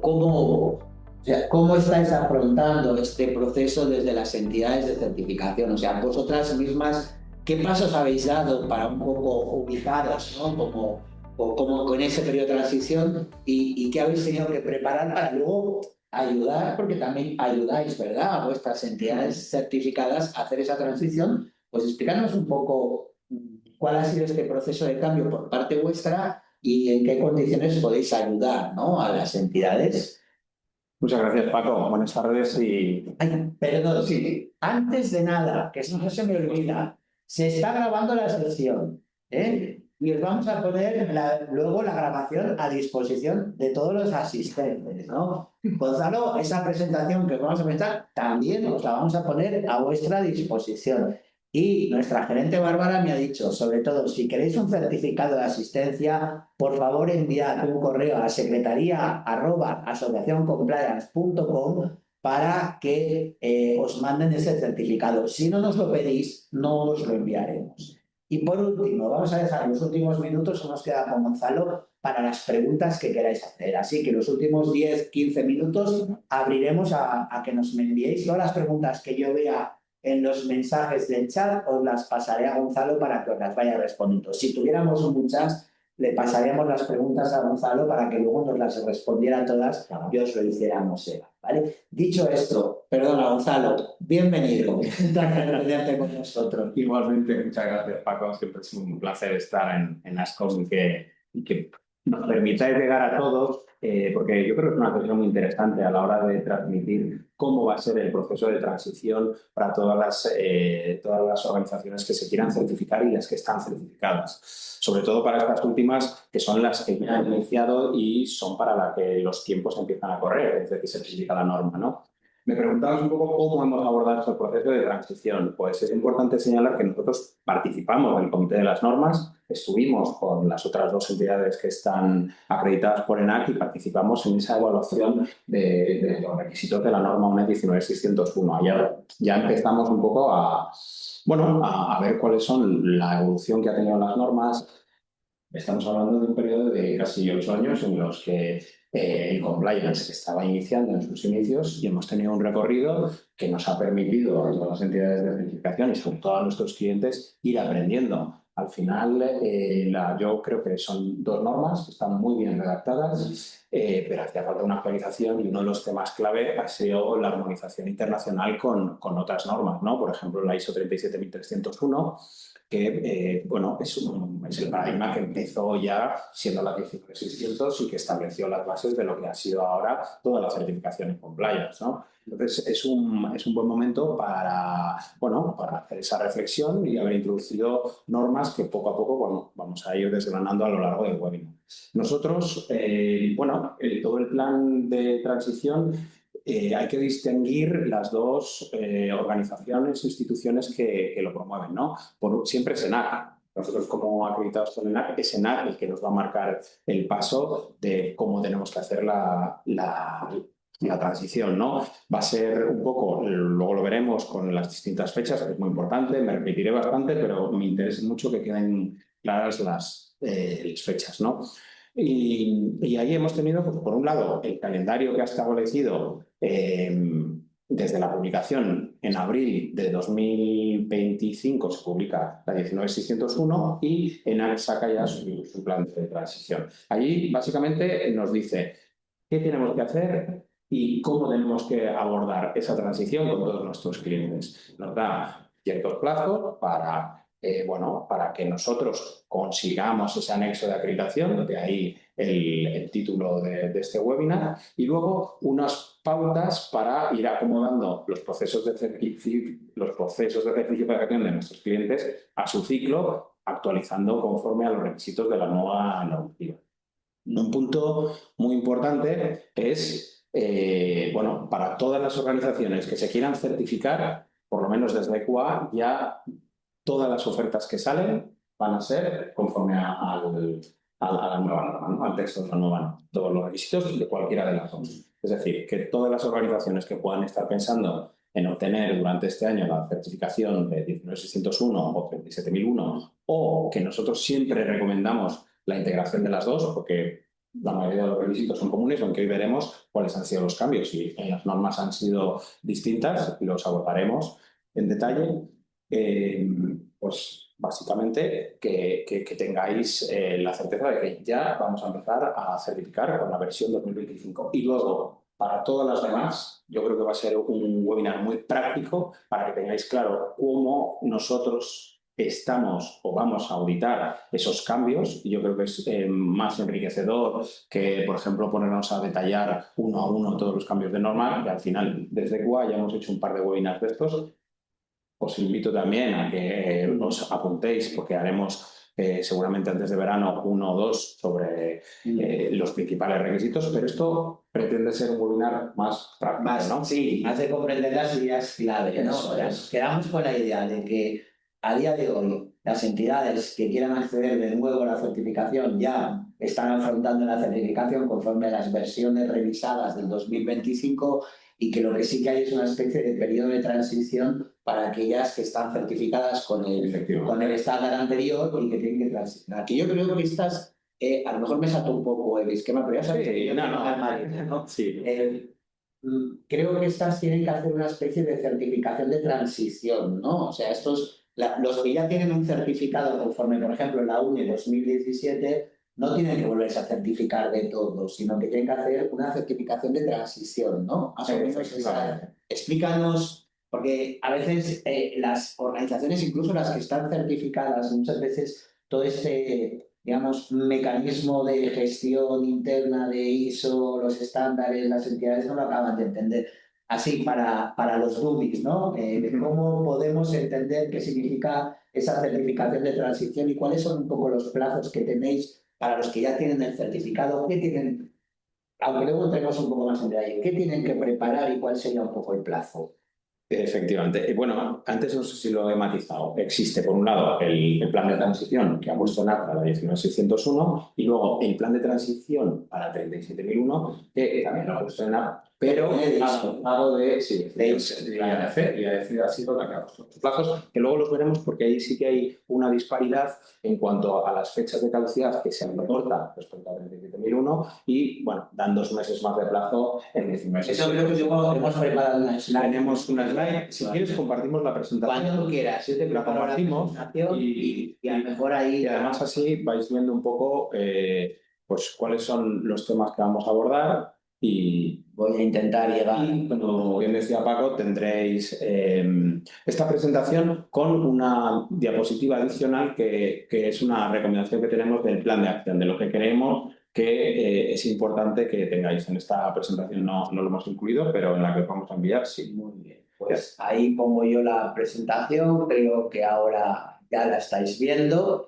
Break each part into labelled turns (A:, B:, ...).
A: ¿cómo estáis afrontando este proceso desde las entidades de certificación? O sea, vosotras mismas, ¿qué pasos habéis dado para un poco ubicaros, ¿no? Como con ese periodo de transición y qué habéis tenido que preparar para luego ayudar, porque también ayudáis, ¿verdad?, a vuestras entidades certificadas a hacer esa transición. Pues explícanos un poco cuál ha sido este proceso de cambio por parte vuestra y en qué condiciones podéis ayudar, ¿no?, a las entidades.
B: Muchas gracias, Paco. Buenas tardes y...
A: Ay, perdón, sí, antes de nada, que no se me olvida, se está grabando la sesión, ¿eh? Y os vamos a poner luego la grabación a disposición de todos los asistentes, ¿no? Gonzalo, esa presentación que os vamos a presentar también os la vamos a poner a vuestra disposición. Y nuestra gerente Bárbara me ha dicho, sobre todo, si queréis un certificado de asistencia, por favor enviad un correo a secretaría@asociacioncompliance.com para que os manden ese certificado. Si no nos lo pedís, no os lo enviaremos. Y por último, vamos a dejar los últimos minutos, nos queda con Gonzalo, para las preguntas que queráis hacer. Así que los últimos 10-15 minutos abriremos a que nos enviéis todas las preguntas que yo vea en los mensajes del chat, os las pasaré a Gonzalo para que os las vaya respondiendo. Si tuviéramos muchas, le pasaríamos las preguntas a Gonzalo para que luego nos las respondiera todas y os lo hiciéramos Eva, ¿vale? Dicho esto, perdona Gonzalo, bienvenido. Un placer tenerte con nosotros.
B: Igualmente, muchas gracias, Paco. Siempre es un placer estar en ASCOM y que nos permitáis llegar a todos, porque yo creo que es una cuestión muy interesante a la hora de transmitir cómo va a ser el proceso de transición para todas las organizaciones que se quieran certificar y las que están certificadas. Sobre todo para estas últimas, que son las que ya han iniciado y son para las que los tiempos empiezan a correr, desde que se certifica la norma, ¿no? Me preguntabas un poco cómo hemos abordado este proceso de transición. Pues es importante señalar que nosotros participamos del Comité de las Normas, estuvimos con las otras dos entidades que están acreditadas por ENAC y participamos en esa evaluación de los requisitos de la norma UNED 19601. Ya empezamos un poco a ver cuáles son la evolución que ha tenido las normas. Estamos hablando de un periodo de casi 8 años en los que el compliance estaba iniciando en sus inicios y hemos tenido un recorrido que nos ha permitido a todas las entidades de certificación y sobre todo a nuestros clientes ir aprendiendo. Al final, yo creo que son dos normas que están muy bien redactadas, pero hacía falta una actualización y uno de los temas clave ha sido la armonización internacional con otras normas, ¿no? Por ejemplo, la ISO 37301, que es el paradigma que empezó ya siendo la 19600 y que estableció las bases de lo que ha sido ahora toda la certificación en compliance, ¿no? Entonces, es un buen momento para hacer esa reflexión y haber introducido normas que poco a poco vamos a ir desgranando a lo largo del webinar. Nosotros, todo el plan de transición, hay que distinguir las dos organizaciones, instituciones que lo promueven, ¿no? Siempre es ENAC. Nosotros, como acreditados con ENAC, es ENAC el que nos va a marcar el paso de cómo tenemos que hacer la transición, ¿no? Va a ser un poco, luego lo veremos con las distintas fechas, que es muy importante, me repetiré bastante, pero me interesa mucho que queden claras las fechas, ¿no? Y ahí hemos tenido, pues, por un lado, el calendario que ha establecido desde la publicación en abril de 2025 se publica la 19601 y ENAC saca ya su plan de transición. Allí básicamente nos dice qué tenemos que hacer y cómo tenemos que abordar esa transición con todos nuestros clientes. Nos da ciertos plazos para que nosotros consigamos ese anexo de acreditación, de ahí el título de este webinar, y luego unas pautas para ir acomodando los procesos de certificación de nuestros clientes a su ciclo, actualizando conforme a los requisitos de la nueva normativa. Un punto muy importante es, para todas las organizaciones que se quieran certificar, por lo menos desde EQA, ya todas las ofertas que salen van a ser conforme a la nueva norma, ¿no? Al texto de la nueva norma, todos los requisitos de cualquiera de las dos. Es decir, que todas las organizaciones que puedan estar pensando en obtener durante este año la certificación de 19601 o 37001, o que nosotros siempre recomendamos la integración de las dos, porque la mayoría de los requisitos son comunes, aunque hoy veremos cuáles han sido los cambios. Y las normas han sido distintas, los abordaremos en detalle. Pues básicamente que tengáis la certeza de que ya vamos a empezar a certificar con la versión 2025. Y luego, para todas las demás, yo creo que va a ser un webinar muy práctico para que tengáis claro cómo nosotros estamos o vamos a auditar esos cambios. Y yo creo que es más enriquecedor que, por ejemplo, ponernos a detallar uno a uno todos los cambios de norma, que al final desde QA ya hemos hecho un par de webinars de estos. Os invito también a que os apuntéis porque haremos seguramente antes de verano 1 o 2 sobre los principales requisitos, pero esto pretende ser un webinar más práctico, ¿no?
A: Sí, más de comprender las ideas clave, ¿no? O sea, nos quedamos con la idea de que a día de hoy las entidades que quieran acceder de nuevo a la certificación ya están afrontando la certificación conforme a las versiones revisadas del 2025 y que lo que sí que hay es una especie de periodo de transición para aquellas que están certificadas con el estándar anterior y que tienen que transicionar. Que yo creo que estas, a lo mejor me salto un poco el esquema, pero ya sabes que yo ¿no?
B: Sí.
A: Creo que estas tienen que hacer una especie de certificación de transición, ¿no? O sea, los que ya tienen un certificado conforme, por ejemplo, en la UNE 2017, no tienen que volverse a certificar de todo, sino que tienen que hacer una certificación de transición, ¿no? Más o menos explícanos, porque a veces las organizaciones, incluso las que están certificadas, muchas veces todo este, digamos, mecanismo de gestión interna de ISO, los estándares, las entidades no lo acaban de entender. Así, para los dummies, ¿no? ¿Cómo podemos entender qué significa esa certificación de transición y cuáles son un poco los plazos que tenéis para los que ya tienen el certificado? ¿Qué tienen, aunque luego entremos un poco más en detalle, qué tienen que preparar y cuál sería un poco el plazo?
B: Efectivamente. Bueno, antes no sé si lo he matizado. Existe, por un lado, el plan de transición que ha puesto en acta la 19601 y luego el plan de transición para 37001 que también lo ha puesto en acta, pero ha dado de IADC ha sido la que ha puesto los plazos, que luego los veremos porque ahí sí que hay una disparidad en cuanto a las fechas de caducidad que se recortan respecto a 37001 y, bueno, dan 2 meses más de plazo en 19.
A: Eso creo que hemos preparado una slide.
B: Tenemos una slide. Si quieres, compartimos la presentación.
A: Cuando tú quieras, yo te
B: la compartimos
A: y a lo mejor ahí.
B: Y además así vais viendo un poco pues cuáles son los temas que vamos a abordar y
A: voy a intentar llegar.
B: Y, como bien decía Paco, tendréis esta presentación con una diapositiva adicional que es una recomendación que tenemos del plan de acción, de lo que creemos que es importante que tengáis. En esta presentación no lo hemos incluido, pero en la que os vamos a enviar sí.
A: Muy bien. Pues ahí pongo yo la presentación, creo que ahora ya la estáis viendo,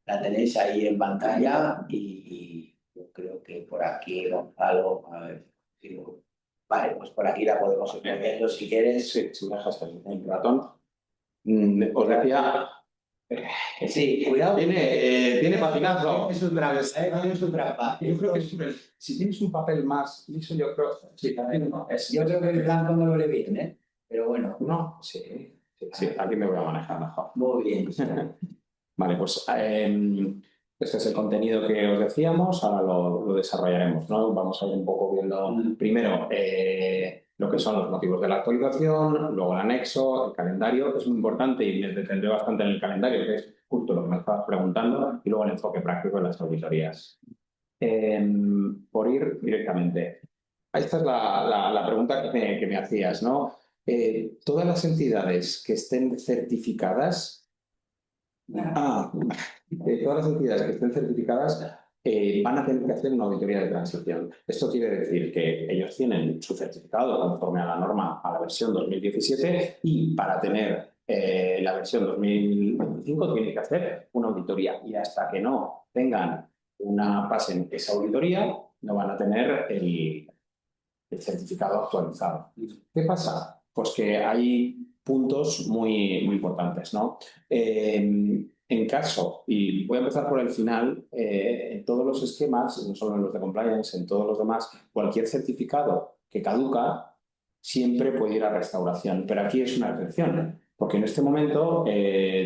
A: la tenéis ahí en pantalla y yo creo que por aquí, Gonzalo, a ver, vale, pues por aquí la podemos ir viendo si quieres.
B: Sí, si dejas el ratón. Os decía...
A: Sí, cuidado.
B: Tiene papinazo.
A: Es un trampa, es un trampa.
B: Yo creo que si tienes un papel más liso, yo creo. Sí,
A: yo creo que el blanco no lo lee bien, ¿eh? Pero bueno.
B: No, sí, aquí me voy a manejar mejor.
A: Muy bien.
B: Vale, pues este es el contenido que os decíamos, ahora lo desarrollaremos, ¿no? Vamos a ir un poco viendo primero lo que son los motivos de la actualización, luego el anexo, el calendario, es muy importante y me detendré bastante en el calendario, que es justo lo que me estabas preguntando, y luego el enfoque práctico en las auditorías. Por ir directamente. Esta es la pregunta que me hacías, ¿no? Todas las entidades que estén certificadas todas las entidades que estén certificadas van a tener que hacer una auditoría de transición. Esto quiere decir que ellos tienen su certificado conforme a la norma, a la versión 2017 y para tener la versión 2025 tienen que hacer una auditoría y hasta que no pasen esa auditoría no van a tener el certificado actualizado. ¿Qué pasa? Pues que hay puntos muy importantes, ¿no? En caso, y voy a empezar por el final, en todos los esquemas, no solo en los de compliance, en todos los demás, cualquier certificado que caduca siempre puede ir a restauración, pero aquí es una excepción, porque en este momento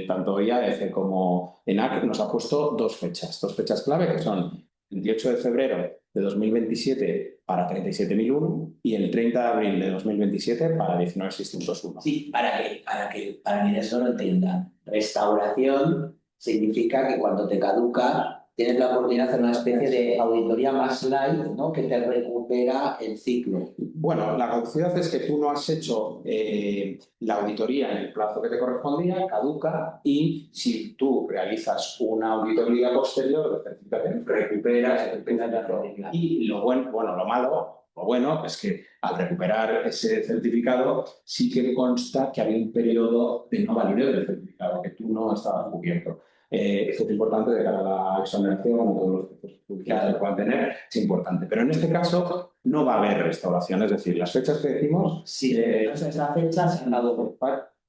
B: tanto IADC como ENAC nos ha puesto dos fechas clave que son 28 de febrero de 2027 para 37.001 y el 30 de abril de 2027 para 19.601.
A: Sí, para quienes no lo entiendan, restauración significa que cuando te caduca tienes la oportunidad de hacer una especie de auditoría más light, ¿no? Que te recupera el ciclo.
B: Bueno, la caducidad es que tú no has hecho la auditoría en el plazo que te correspondía, caduca, y si tú realizas una auditoría posterior de certificación, recuperas el certificado. Y lo bueno es que al recuperar ese certificado sí que consta que había un periodo de no validez del certificado, que tú no estabas cubierto. Esto es importante de cara a la exoneración o todos los procesos judiciales que puedan tener, es importante. Pero en este caso no va a haber restauración, es decir, las fechas que decimos...
A: Sí, esa fecha se han dado por...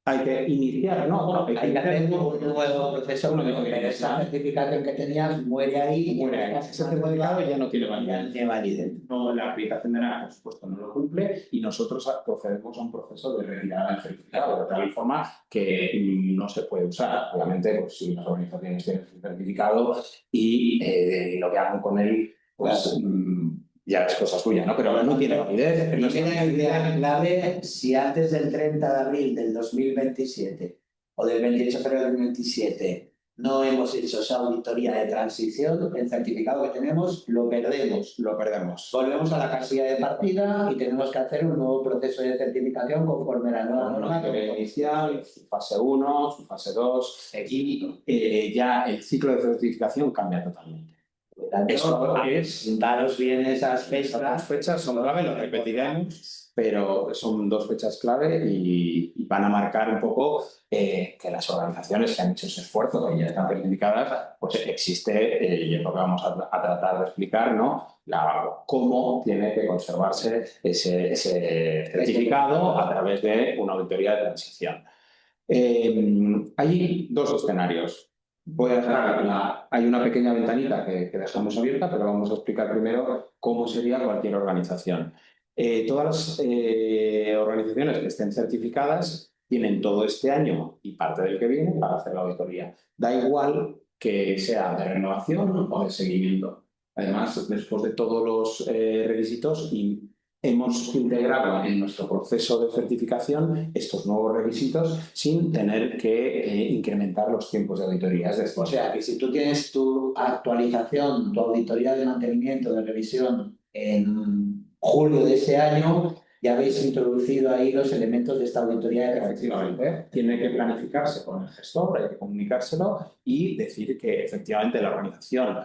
B: Hay que iniciar, ¿no? Bueno,
A: hay que hacer un nuevo proceso, pero esa certificación que tenías muere ahí.
B: Ese certificado ya no tiene
A: validez.
B: No, la acreditación de nada, por supuesto, no lo cumple y nosotros procedemos a un proceso de retirada del certificado, de tal forma que no se puede usar. Obviamente, pues si las organizaciones tienen su certificado y lo que hagan con él, pues... ya es cosa suya, ¿no? Pero no tiene validez.
A: No tiene validez clave si antes del 30 de abril del 2027 o del 28 de febrero del 2027 no hemos hecho esa auditoría de transición, el certificado que tenemos lo perdemos.
B: Lo perdemos.
A: Volvemos a la casilla de partida y tenemos que hacer un nuevo proceso de certificación conforme a la nueva norma.
B: Inicial, su fase 1, su fase 2, y ya el ciclo de certificación cambia totalmente.
A: Eso es, daros bien esas fechas.
B: Las fechas son clave, lo repetiremos, pero son dos fechas clave y van a marcar un poco que las organizaciones que han hecho ese esfuerzo, que ya están certificadas, pues existe, y es lo que vamos a tratar de explicar, ¿no? Cómo tiene que conservarse ese certificado a través de una auditoría de transición. Hay dos escenarios. Hay una pequeña ventanita que dejamos abierta, pero vamos a explicar primero cómo sería cualquier organización. Todas las organizaciones que estén certificadas tienen todo este año y parte del que viene para hacer la auditoría. Da igual que sea de renovación o de seguimiento. Además, después de todos los requisitos, hemos integrado en nuestro proceso de certificación estos nuevos requisitos sin tener que incrementar los tiempos de auditoría.
A: O sea, que si tú tienes tu actualización, tu auditoría de mantenimiento, de revisión en julio de ese año, ya habéis introducido ahí los elementos de esta auditoría de
B: efectivamente tiene que planificarse con el gestor, hay que comunicárselo y decir que efectivamente la organización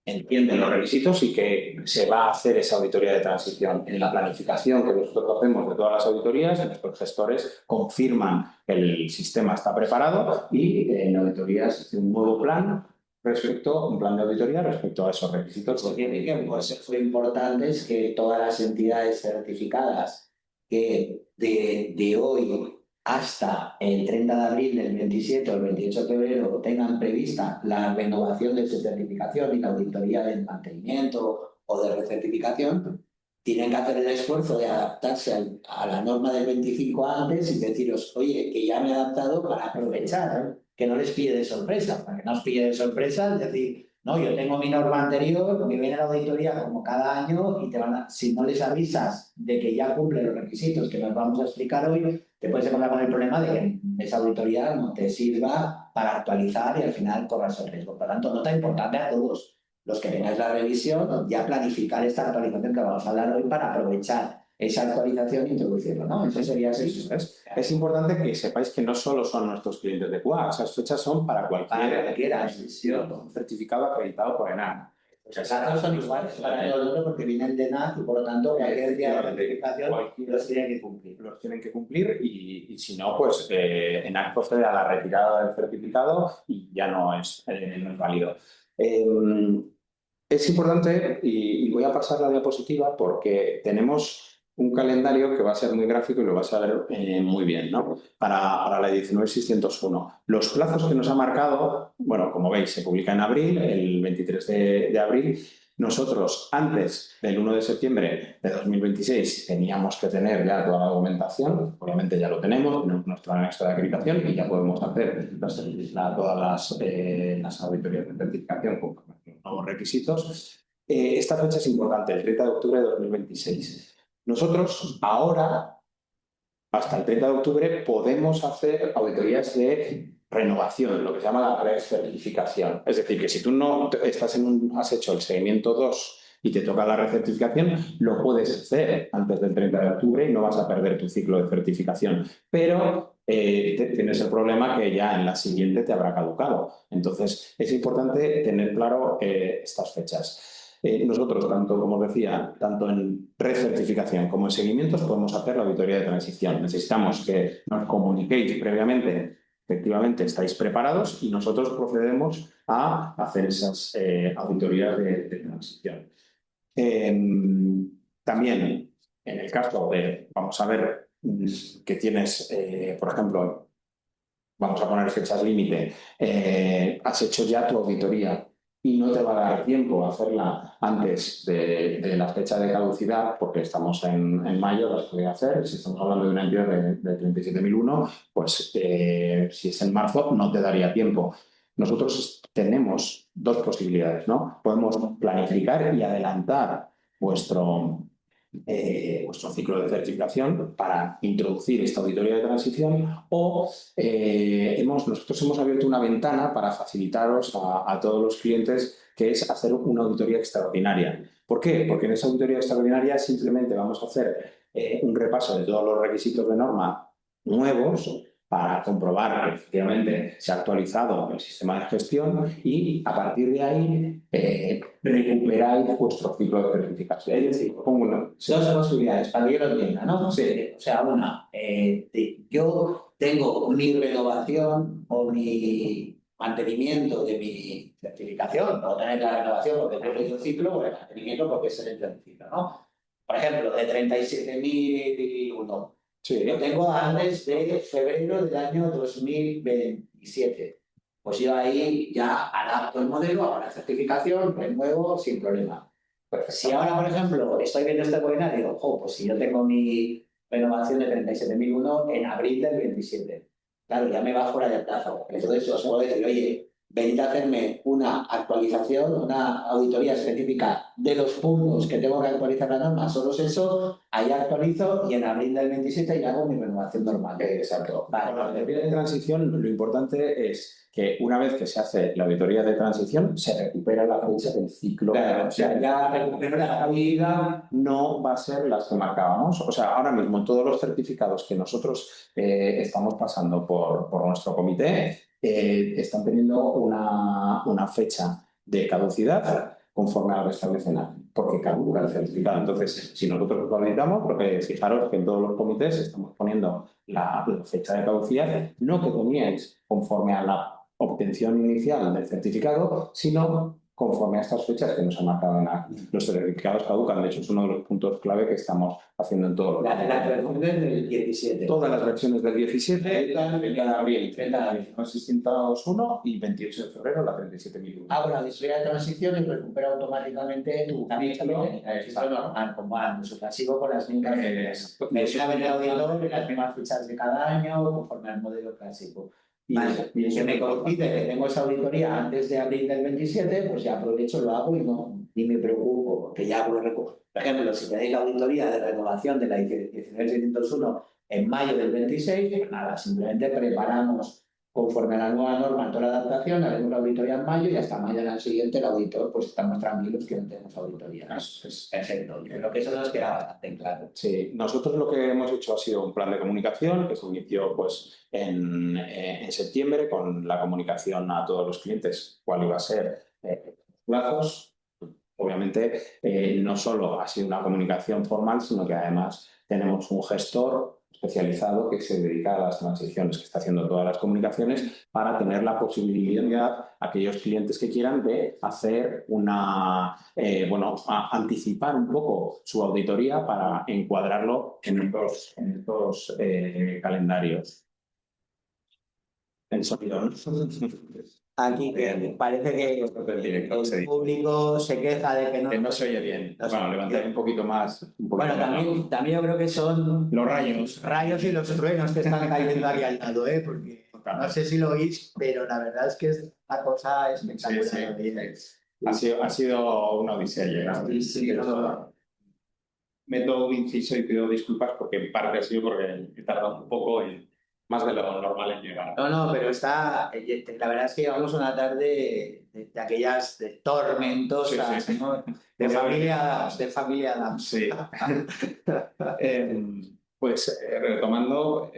B: entiende los requisitos y que se va a hacer esa auditoría de transición. En la planificación que nosotros hacemos de todas las auditorías, nuestros gestores confirman que el sistema está preparado y en la auditoría se hace un nuevo plan un plan de auditoría respecto a esos requisitos.
A: Pues lo importante es que todas las entidades certificadas que de hoy hasta el 30 de abril del 27 o el 28 de febrero tengan prevista la renovación de su certificación y la auditoría del mantenimiento o de recertificación, tienen que hacer el esfuerzo de adaptarse a la norma del 25 antes y deciros, oye, que ya me he adaptado para aprovechar, que no les pille de sorpresa, para que no os pille de sorpresa, es decir, no, yo tengo mi norma anterior, me viene la auditoría como cada año y si no les avisas de que ya cumple los requisitos que nos vamos a explicar hoy, te puedes encontrar con el problema de que esa auditoría no te sirva para actualizar y al final corras el riesgo. Por lo tanto, nota importante a todos los que tengáis la revisión, ya planificar esta actualización que vamos a hablar hoy para aprovechar esa actualización e introducirlo, ¿no? Eso sería así.
B: Es importante que sepáis que no solo son nuestros clientes de QA, esas fechas son para cualquiera certificado acreditado por ENAC.
A: Los datos son iguales para todo el mundo porque vienen de ENAC y por lo tanto cualquier día de certificación los tienen que cumplir.
B: Los tienen que cumplir y si no, pues ENAC procede a la retirada del certificado y ya no es válido. Es importante, y voy a pasar la diapositiva porque tenemos un calendario que va a ser muy gráfico y lo vas a ver muy bien, ¿no? Para la 19.601. Los plazos que nos ha marcado, bueno, como veis, se publica en abril, el 23 de abril. Nosotros, antes del 1 de septiembre de 2026, teníamos que tener ya toda la documentación. Obviamente ya lo tenemos nuestro anexo de acreditación y ya podemos hacer todas las auditorías de certificación con los nuevos requisitos. esta fecha es importante, el 30 de octubre de 2026. Nosotros ahora, hasta el 30 de octubre, podemos hacer auditorías de renovación, lo que se llama la recertificación. Es decir, que si tú no has hecho el seguimiento 2 y te toca la recertificación, lo puedes hacer antes del 30 de octubre y no vas a perder tu ciclo de certificación. Pero tienes el problema que ya en la siguiente te habrá caducado. Entonces, es importante tener claro estas fechas. Nosotros, tanto, como os decía, tanto en recertificación como en seguimientos, podemos hacer la auditoría de transición. Necesitamos que nos comuniquéis previamente, efectivamente estáis preparados y nosotros procedemos a hacer esas auditorías de transición. También, en el caso de, vamos a ver, que tienes, por ejemplo, vamos a poner fechas límite, has hecho ya tu auditoría y no te va a dar tiempo a hacerla antes de la fecha de caducidad, porque estamos en mayo, las podría hacer. Si estamos hablando de una entidad de 37.001, pues si es en marzo no te daría tiempo. Nosotros tenemos dos posibilidades, ¿no? Podemos planificar y adelantar vuestro ciclo de certificación para introducir esta auditoría de transición o nosotros hemos abierto una ventana para facilitaros a todos los clientes, que es hacer una auditoría extraordinaria. ¿Por qué? Porque en esa auditoría extraordinaria simplemente vamos a hacer un repaso de todos los requisitos de norma nuevos para comprobar que efectivamente se ha actualizado el sistema de gestión y a partir de ahí recuperáis vuestro ciclo de certificación.
A: Es decir, dos posibilidades, para que yo lo entienda, ¿no?
B: Sí.
A: O sea, una, yo tengo mi renovación o mi mantenimiento de mi certificación, no tener la renovación porque tengo el ciclo, o el mantenimiento porque es el ciclo, ¿no? Por ejemplo, de 37.001.
B: Sí.
A: Lo tengo antes de febrero del año 2027. Pues yo ahí ya adapto el modelo, hago la certificación, renuevo sin problema. Si ahora, por ejemplo, estoy viendo este webinar y digo, ojo, pues si yo tengo mi renovación de 37.001 en abril del 27, claro, ya me va fuera de plazo. Entonces os puedo decir, oye, venid a hacerme una actualización, una auditoría específica de los puntos que tengo que actualizar la norma, solo eso, ahí actualizo y en abril del 27 ya hago mi renovación normal.
B: Exacto.
A: Vale.
B: Con la auditoría de transición, lo importante es que una vez que se hace la auditoría de transición, se recupera la fecha del ciclo.
A: Claro,
B: o sea, ya recupero la estabilidad, no va a ser las que marcábamos. O sea, ahora mismo todos los certificados que nosotros estamos pasando por nuestro comité están teniendo una fecha de caducidad conforme a lo que establecen aquí, porque caduca el certificado. Entonces, si nosotros lo validamos, porque fijaros que en todos los comités estamos poniendo la fecha de caducidad, no que poníais conforme a la obtención inicial del certificado, sino conforme a estas fechas que nos han marcado en aquí. Los certificados caducan, de hecho es uno de los puntos clave que estamos haciendo en todos los
A: las versiones del 17.
B: Todas las versiones del 17, 30 de abril, 601 y 28 de febrero la 37.001.
A: Hago la auditoría de transición y recupero automáticamente tu capítulo normal, como antes. O sea, sigo con las mismas versiones de auditor, las mismas fechas de cada año, conforme al modelo clásico. Vale, y que me coincide que tengo esa auditoría antes de abril del 27, pues ya aprovecho, lo hago y ni me preocupo, porque ya hago el recurso. Por ejemplo, si tenéis la auditoría de renovación de la 19601 en mayo del 26, pues nada, simplemente preparamos conforme a la nueva norma toda la adaptación, haremos la auditoría en mayo y hasta mañana al siguiente el auditor, pues estamos tranquilos que no tenemos auditoría. Perfecto, yo creo que eso nos queda bastante claro.
B: Sí, nosotros lo que hemos hecho ha sido un plan de comunicación que se inició pues, en septiembre con la comunicación a todos los clientes, cuál iba a ser plazos. Obviamente, no solo ha sido una comunicación formal, sino que además tenemos un gestor especializado que se dedica a las transiciones, que está haciendo todas las comunicaciones para tener la posibilidad, aquellos clientes que quieran, de hacer anticipar un poco su auditoría para encuadrarlo en estos calendarios. En sonido, ¿no?
A: Aquí parece que el público se queja de que
B: no se oye bien. Bueno, levantar un poquito más.
A: Bueno, también yo creo que son
B: los rayos
A: y los truenos que están cayendo aquí al lado, porque no sé si lo oís, pero la verdad es que es una cosa espectacular.
B: Sí. Ha sido una odisea llegar.
A: Sí, sí, eso.
B: Meto un inciso y pido disculpas porque en parte ha sido porque he tardado un poco más de lo normal en llegar.
A: No, no, pero la verdad es que llevamos una tarde de aquellas tormentosas,
B: Sí, sí.
A: ¿no? De familia Adams.
B: Sí. Pues retomando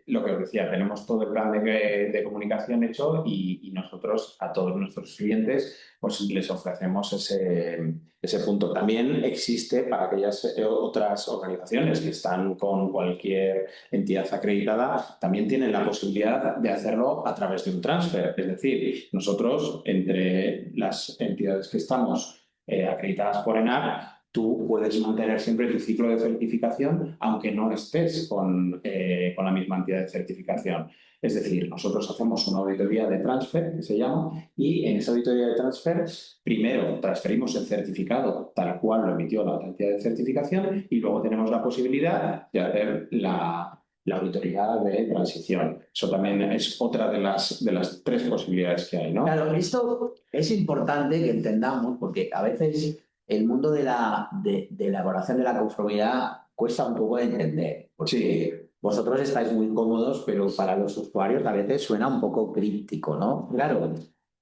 B: lo que os decía, tenemos todo el plan de comunicación hecho y nosotros a todos nuestros clientes pues les ofrecemos ese punto. También existe para aquellas otras organizaciones que están con cualquier entidad acreditada, también tienen la posibilidad de hacerlo a través de un transfer. Es decir, nosotros entre las entidades que estamos acreditadas por ENAC, tú puedes mantener siempre tu ciclo de certificación, aunque no estés con la misma entidad de certificación. Es decir, nosotros hacemos una auditoría de transfer, que se llama, y en esa auditoría de transfer, primero transferimos el certificado tal cual lo emitió la entidad de certificación y luego tenemos la posibilidad de hacer la auditoría de transición. Eso también es otra de las tres posibilidades que hay, ¿no?
A: Claro, esto es importante que entendamos porque a veces el mundo de la elaboración de la conformidad cuesta un poco de entender. Porque vosotros estáis muy cómodos, pero para los usuarios a veces suena un poco críptico, ¿no? Claro,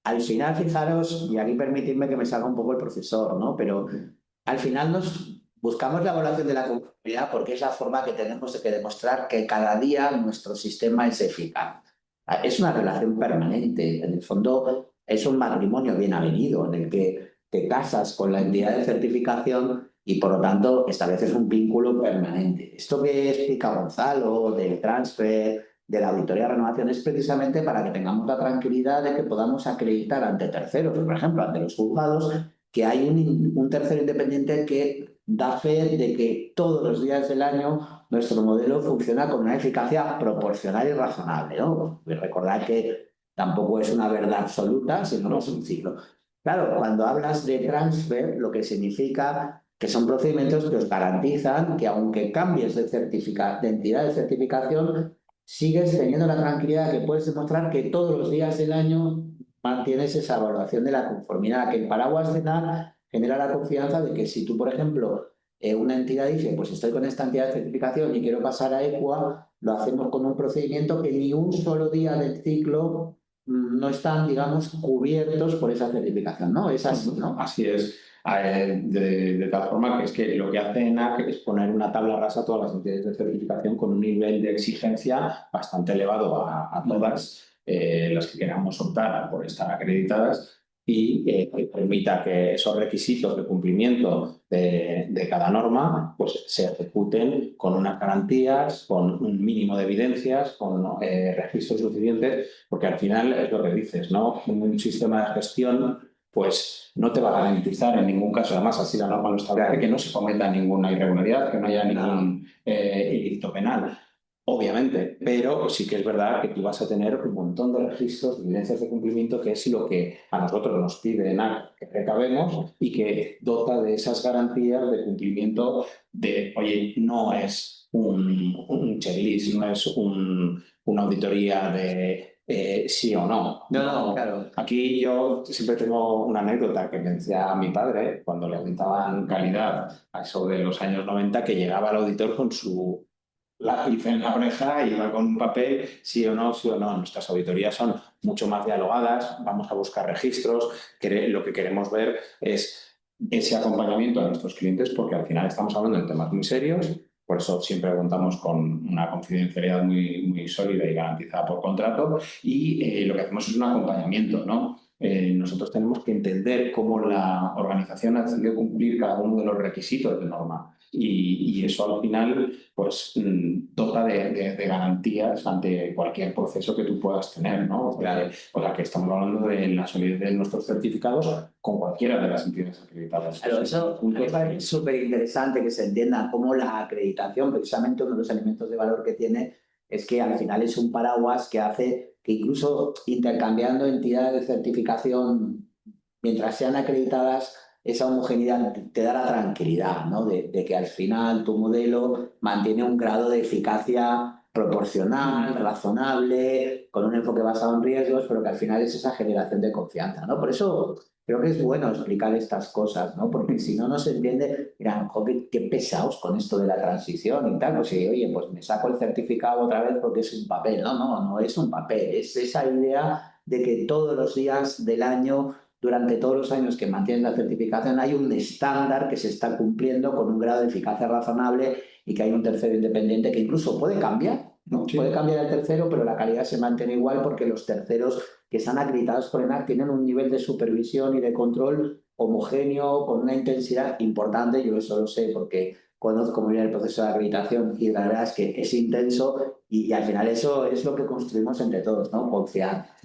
A: al final, fijaros, y aquí permitidme que me salga un poco el profesor, ¿no? Pero al final nos buscamos la evaluación de la conformidad porque es la forma que tenemos de demostrar que cada día nuestro sistema es eficaz. Es una relación permanente. En el fondo, es un matrimonio bien avenido en el que te casas con la entidad de certificación y, por lo tanto, estableces un vínculo permanente. Esto que explica Gonzalo del transfer, de la auditoría de renovación, es precisamente para que tengamos la tranquilidad de que podamos acreditar ante terceros, por ejemplo, ante los juzgados, que hay un tercero independiente que da fe de que todos los días del año nuestro modelo funciona con una eficacia proporcional y razonable, ¿no? Y recordad que tampoco es una verdad absoluta, sino que es un ciclo. Claro, cuando hablas de transfer, lo que significa que son procedimientos que os garantizan que aunque cambies de entidad de certificación, sigues teniendo la tranquilidad que puedes demostrar que todos los días del año mantienes esa evaluación de la conformidad, que el paraguas CENAR genera la confianza de que si tú, por ejemplo, una entidad dice, pues estoy con esta entidad de certificación y quiero pasar a ECUA, lo hacemos con un procedimiento que ni un solo día del ciclo no están, digamos, cubiertos por esa certificación, ¿no? Es así, ¿no?
B: Así es. De tal forma que es que lo que hace ENAC es poner una tabla rasa a todas las entidades de certificación con un nivel de exigencia bastante elevado a todas las que queramos optar por estar acreditadas y que permita que esos requisitos de cumplimiento de cada norma pues, se ejecuten con unas garantías, con un mínimo de evidencias, con registros suficientes, porque al final es lo que dices, ¿no? Un sistema de gestión pues no te va a garantizar en ningún caso, además así la norma lo establece, que no se cometa ninguna irregularidad, que no haya ningún ilícito penal, obviamente, pero sí que es verdad que tú vas a tener un montón de registros, de evidencias de cumplimiento, que es lo que a nosotros nos pide ENAC que recabemos y que dota de esas garantías de cumplimiento de, oye, no es un checklist, no es una auditoría de sí o no.
A: No, claro.
B: Aquí yo siempre tengo una anécdota que me decía mi padre cuando le aumentaban calidad a eso de los años 90, que llegaba al auditor con su lápiz en la oreja y iba con un papel, sí o no, sí o no. Nuestras auditorías son mucho más dialogadas, vamos a buscar registros, lo que queremos ver es ese acompañamiento a nuestros clientes porque al final estamos hablando de temas muy serios. Por eso siempre contamos con una confidencialidad muy, muy sólida y garantizada por contrato y lo que hacemos es un acompañamiento, ¿no? Nosotros tenemos que entender cómo la organización ha decidido cumplir cada uno de los requisitos de norma y eso al final pues dota de garantías ante cualquier proceso que tú puedas tener, ¿no? O sea, que estamos hablando de la solidez de nuestros certificados con cualquiera de las entidades acreditadas.
A: Claro, eso me parece súper interesante que se entienda cómo la acreditación, precisamente uno de los elementos de valor que tiene, es que al final es un paraguas que hace que incluso intercambiando entidades de certificación, mientras sean acreditadas, esa homogeneidad te da la tranquilidad, ¿no? De que al final tu modelo mantiene un grado de eficacia proporcional, razonable, con un enfoque basado en riesgos, pero que al final es esa generación de confianza, ¿no? Por eso creo que es bueno explicar estas cosas, ¿no? Porque si no, no se entiende, dirán, joder, qué pesados con esto de la transición y tal. Pues sí, oye, pues me saco el certificado otra vez porque es un papel. No, no, no es un papel, es esa idea de que todos los días del año, durante todos los años que mantienes la certificación, hay un estándar que se está cumpliendo con un grado de eficacia razonable y que hay un tercero independiente que incluso puede cambiar, ¿no?
B: Sí.
A: Puede cambiar el tercero, pero la calidad se mantiene igual porque los terceros que están acreditados por ENAC tienen un nivel de supervisión y de control homogéneo, con una intensidad importante. Yo eso lo sé porque conozco muy bien el proceso de acreditación y la verdad es que es intenso y al final eso es lo que construimos entre todos, ¿no? Confianza.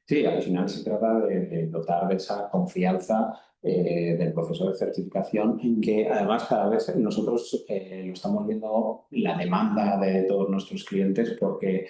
B: Sí, al final se trata de dotar de esa confianza del proceso de certificación, que además cada vez nosotros lo estamos viendo la demanda de todos nuestros clientes, porque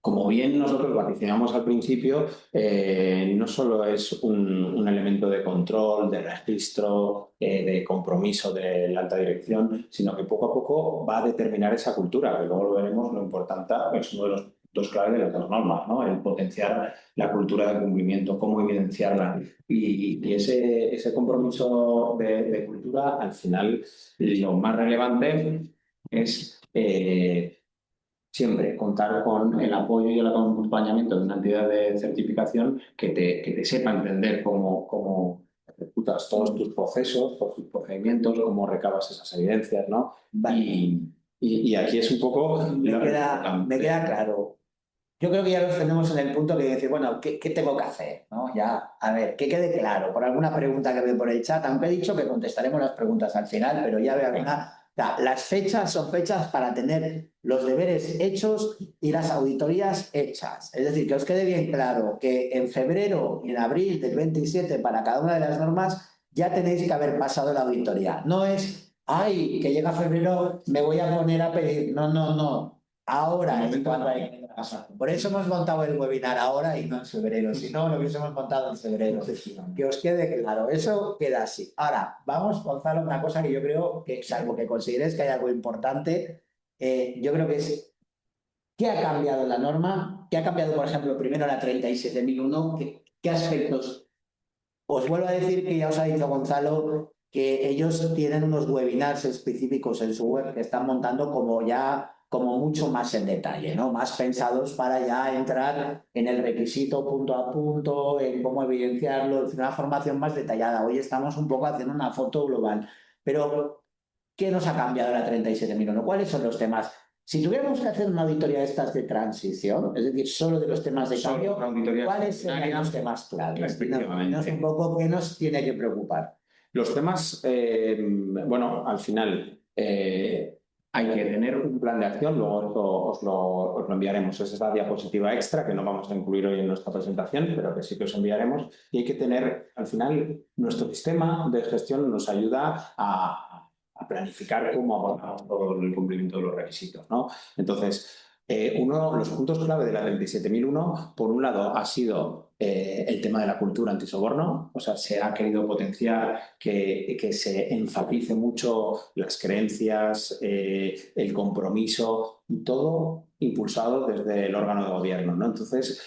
B: como bien nosotros vaticinamos al principio, no solo es un elemento de control, de registro, de compromiso de la alta dirección, sino que poco a poco va a determinar esa cultura, que luego lo veremos, lo importante es uno de los dos claves de las dos normas, ¿no? El potenciar la cultura de cumplimiento, cómo evidenciarla. Y ese compromiso de cultura, al final, lo más relevante es siempre contar con el apoyo y el acompañamiento de una entidad de certificación que te sepa entender cómo ejecutas todos tus procesos, todos tus procedimientos, cómo recabas esas evidencias, ¿no?
A: Vale.
B: Y aquí es un poco...
A: Me queda claro. Yo creo que ya los tenemos en el punto que decir, bueno, ¿qué tengo que hacer? ¿No? Ya, a ver, que quede claro, por alguna pregunta que veo por el chat, aunque he dicho que contestaremos las preguntas al final, pero ya veo alguna. O sea, las fechas son fechas para tener los deberes hechos y las auditorías hechas. Es decir, que os quede bien claro que en febrero y en abril del 27 para cada una de las normas ya tenéis que haber pasado la auditoría. No es, ay, que llega febrero, me voy a poner a pedir. No, no, no. Ahora es cuando hay que pasar. Por eso hemos montado el webinar ahora y no en febrero. Si no, lo hubiésemos montado en febrero. Que os quede claro, eso queda así. Ahora, vamos, Gonzalo, una cosa que yo creo que, salvo que consideres que hay algo importante, yo creo que es ¿qué ha cambiado la norma? ¿Qué ha cambiado, por ejemplo, primero la 37.001? ¿Qué aspectos? Os vuelvo a decir que ya os ha dicho Gonzalo que ellos tienen unos webinars específicos en su web que están montando como mucho más en detalle, ¿no? Más pensados para ya entrar en el requisito punto a punto, en cómo evidenciarlo, una formación más detallada. Hoy estamos un poco haciendo una foto global, pero ¿qué nos ha cambiado la 37.001? ¿Cuáles son los temas? Si tuviéramos que hacer una auditoría de estas de transición, es decir, solo de los temas de cambio, ¿cuáles serían los temas claves? Dinos un poco qué nos tiene que preocupar.
B: Los temas, bueno, al final hay que tener un plan de acción, luego os lo enviaremos. Esa es la diapositiva extra que no vamos a incluir hoy en nuestra presentación, pero que sí que os enviaremos. Y hay que tener, al final, nuestro sistema de gestión nos ayuda a planificar cómo abordamos todo el cumplimiento de los requisitos, ¿no? Entonces, uno de los puntos clave de la 37.001, por un lado, ha sido el tema de la cultura antisoborno, o sea, se ha querido potenciar que se enfatice mucho las creencias, el compromiso y todo impulsado desde el órgano de gobierno, ¿no? Entonces,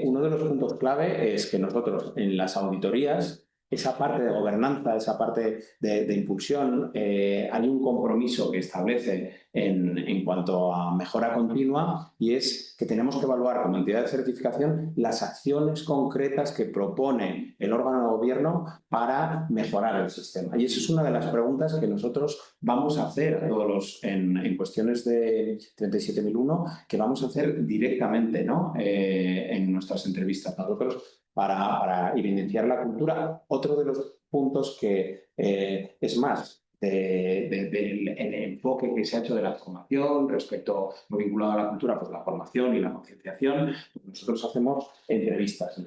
B: uno de los puntos clave es que nosotros en las auditorías esa parte de gobernanza, esa parte de impulsión, hay un compromiso que establece en cuanto a mejora continua y es que tenemos que evaluar como entidad de certificación las acciones concretas que propone el órgano de gobierno para mejorar el sistema. Y eso es una de las preguntas que nosotros vamos a hacer a todos los en cuestiones de 37.001, que vamos a hacer directamente, ¿no? En nuestras entrevistas. Nosotros para evidenciar la cultura. Otro de los puntos que es más del enfoque que se ha hecho de la formación respecto, muy vinculado a la cultura, pues la formación y la concienciación. Nosotros hacemos entrevistas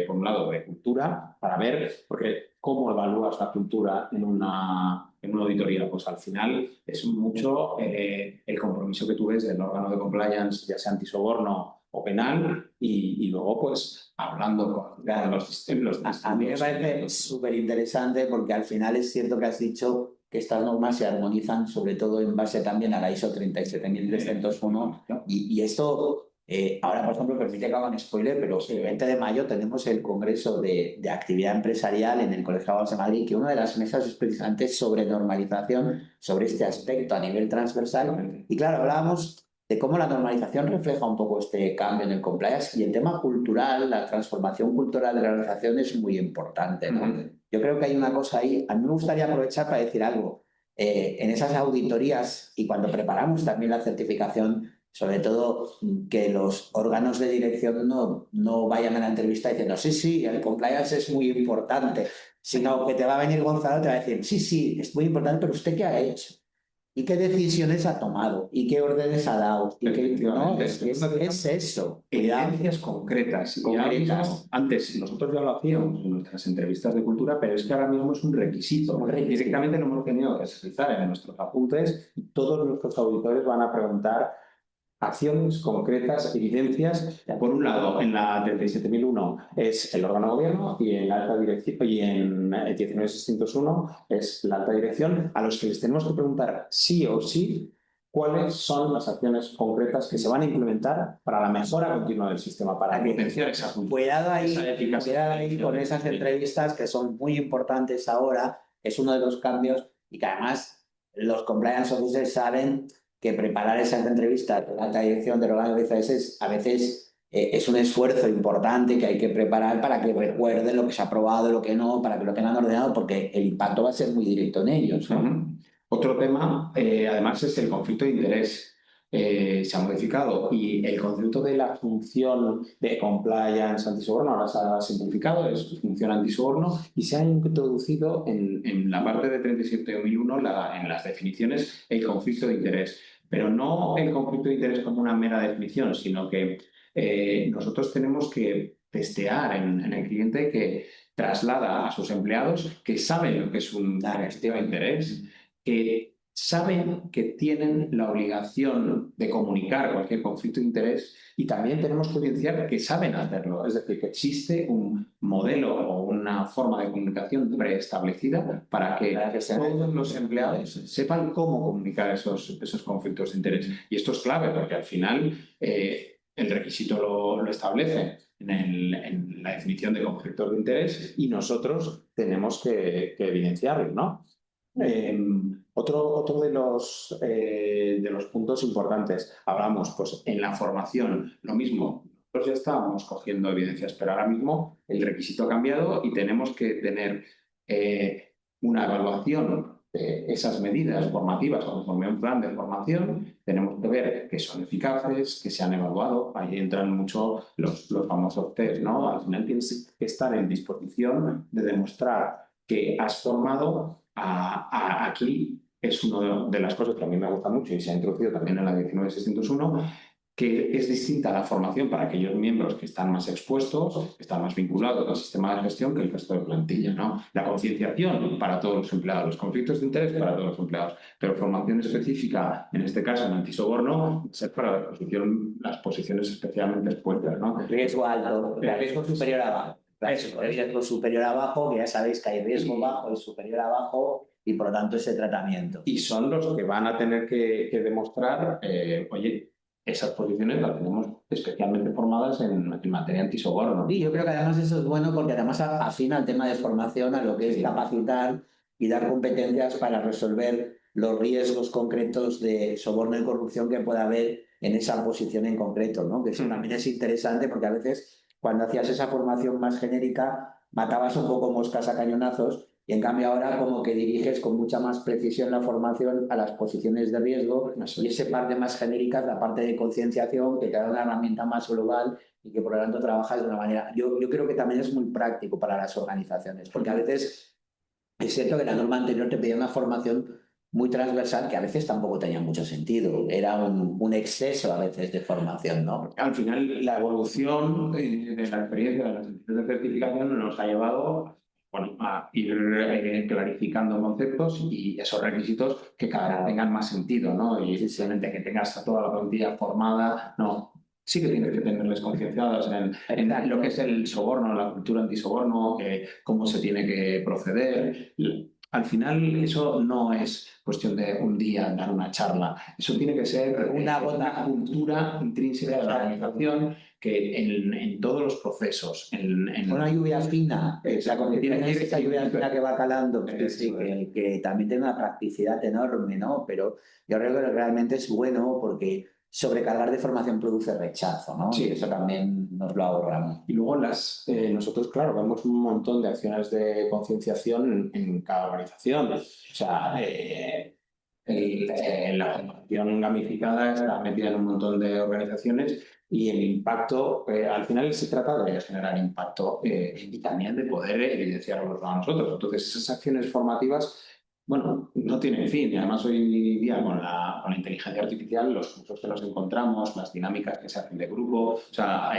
B: por un lado de cultura, para ver, porque cómo evalúas la cultura en una auditoría, pues al final es mucho el compromiso que tú ves del órgano de compliance, ya sea antisoborno o penal, y luego pues hablando con los sistemas.
A: A mí me parece súper interesante porque al final es cierto que has dicho que estas normas se armonizan sobre todo en base también a la ISO 37301 y esto Ahora, por ejemplo, permite que haga un spoiler, pero el 20 de mayo tenemos el Congreso de Actividad Empresarial en el Colegio de Abogados de Madrid, que una de las mesas es precisamente sobre normalización, sobre este aspecto a nivel transversal. Y claro, hablábamos de cómo la normalización refleja un poco este cambio en el compliance y el tema cultural, la transformación cultural de la organización es muy importante, ¿no? Yo creo que hay una cosa ahí, a mí me gustaría aprovechar para decir algo. En esas auditorías y cuando preparamos también la certificación, sobre todo que los órganos de dirección no vayan a la entrevista diciendo, sí, sí, el compliance es muy importante, sino que te va a venir Gonzalo y te va a decir, sí, sí, es muy importante, pero ¿usted qué ha hecho? ¿Y qué decisiones ha tomado? ¿Y qué órdenes ha dado? ¿Y qué, no, es eso.
B: Evidencias concretas. Y ahora mismo, antes nosotros ya lo hacíamos en nuestras entrevistas de cultura, pero es que ahora mismo es un requisito. Directamente lo hemos tenido que explicar en nuestros apuntes y todos nuestros auditores van a preguntar acciones concretas, evidencias. Por un lado, en la 37.001 es el órgano de gobierno y en la alta dirección y en el 19.601 es la alta dirección, a los que les tenemos que preguntar sí o sí cuáles son las acciones concretas que se van a implementar para la mejora continua del sistema, para potenciar esa cultura.
A: Cuidado ahí con esas entrevistas que son muy importantes ahora, es uno de los cambios y que además los compliance officers saben que preparar esas entrevistas de la alta dirección del órgano de BCS a veces es un esfuerzo importante que hay que preparar para que recuerden lo que se ha aprobado, lo que no, para que lo tengan ordenado, porque el impacto va a ser muy directo en ellos, ¿no?
B: Otro tema, además, es el conflicto de interés. Se ha modificado y el concepto de la función de compliance antisoborno ahora se ha simplificado, es función antisoborno y se ha introducido en la parte de 37.001 en las definiciones el conflicto de interés, pero no el conflicto de interés como una mera definición, sino que nosotros tenemos que testear en el cliente que traslada a sus empleados que saben lo que es un conflicto de interés, que saben que tienen la obligación de comunicar cualquier conflicto de interés y también tenemos que evidenciar que saben hacerlo. Es decir, que existe un modelo o una forma de comunicación preestablecida para que todos los empleados sepan cómo comunicar esos conflictos de interés. Y esto es clave porque al final el requisito lo establece en la definición de conflictos de interés y nosotros tenemos que evidenciarlo, ¿no? Otro de los puntos importantes, hablamos pues en la formación, lo mismo, nosotros ya estábamos cogiendo evidencias, pero ahora mismo el requisito ha cambiado y tenemos que tener una evaluación de esas medidas formativas conforme a un plan de formación, tenemos que ver que son eficaces, que se han evaluado, ahí entran mucho los famosos test, ¿no? Al final tienes que estar en disposición de demostrar que has formado aquí es una de las cosas que a mí me gusta mucho y se ha introducido también en la 19.601, que es distinta a la formación para aquellos miembros que están más expuestos, que están más vinculados al sistema de gestión que el resto de plantilla, ¿no? La concienciación para todos los empleados, los conflictos de interés para todos los empleados, pero formación específica, en este caso en antisoborno, ser para las posiciones especialmente expuestas, ¿no?
A: Riesgo alto, riesgo superior a bajo. Riesgo superior a bajo, que ya sabéis que hay riesgo bajo y superior a bajo, y por lo tanto ese tratamiento.
B: Y son los que van a tener que demostrar, oye, esas posiciones las tenemos especialmente formadas en materia antisoborno.
A: Sí, yo creo que además eso es bueno porque además afina el tema de formación a lo que es capacitar y dar competencias para resolver los riesgos concretos de soborno y corrupción que pueda haber en esa posición en concreto, ¿no? Que eso también es interesante porque a veces cuando hacías esa formación más genérica matabas un poco moscas a cañonazos y en cambio ahora como que diriges con mucha más precisión la formación a las posiciones de riesgo y esa parte más genérica, la parte de concienciación que te da una herramienta más global y que por lo tanto trabajas de una manera... Yo creo que también es muy práctico para las organizaciones, porque a veces es cierto que la norma anterior te pedía una formación muy transversal que a veces tampoco tenía mucho sentido. Era un exceso a veces de formación, ¿no?
B: Al final, la evolución de la experiencia de las instituciones de certificación nos ha llevado a ir clarificando conceptos y esos requisitos que cada vez tengan más sentido, ¿no? Y simplemente que tengas a toda la plantilla formada, no. Sí que tienes que tenerles concienciados en lo que es el soborno, la cultura antisoborno, cómo se tiene que proceder. al final eso no es cuestión de un día dar una charla, eso tiene que ser una cultura intrínseca de la organización que en todos los procesos,
A: una lluvia fina,
B: tiene que ir
A: esa lluvia fina que va calando,
B: sí,
A: que también tiene una practicidad enorme, ¿no? Pero yo creo que realmente es bueno porque sobrecargar de formación produce rechazo, ¿no?
B: Sí.
A: Y eso también nos lo ahorramos.
B: Y luego nosotros, claro, vemos un montón de acciones de concienciación en cada organización. O sea, la formación gamificada está metida en un montón de organizaciones y el impacto, al final se trata de generar impacto y también de poder evidenciarlo a nosotros. Entonces, esas acciones formativas, bueno, no tienen fin. Y además hoy día con la inteligencia artificial, los cursos que nos encontramos, las dinámicas que se hacen de grupo, o sea,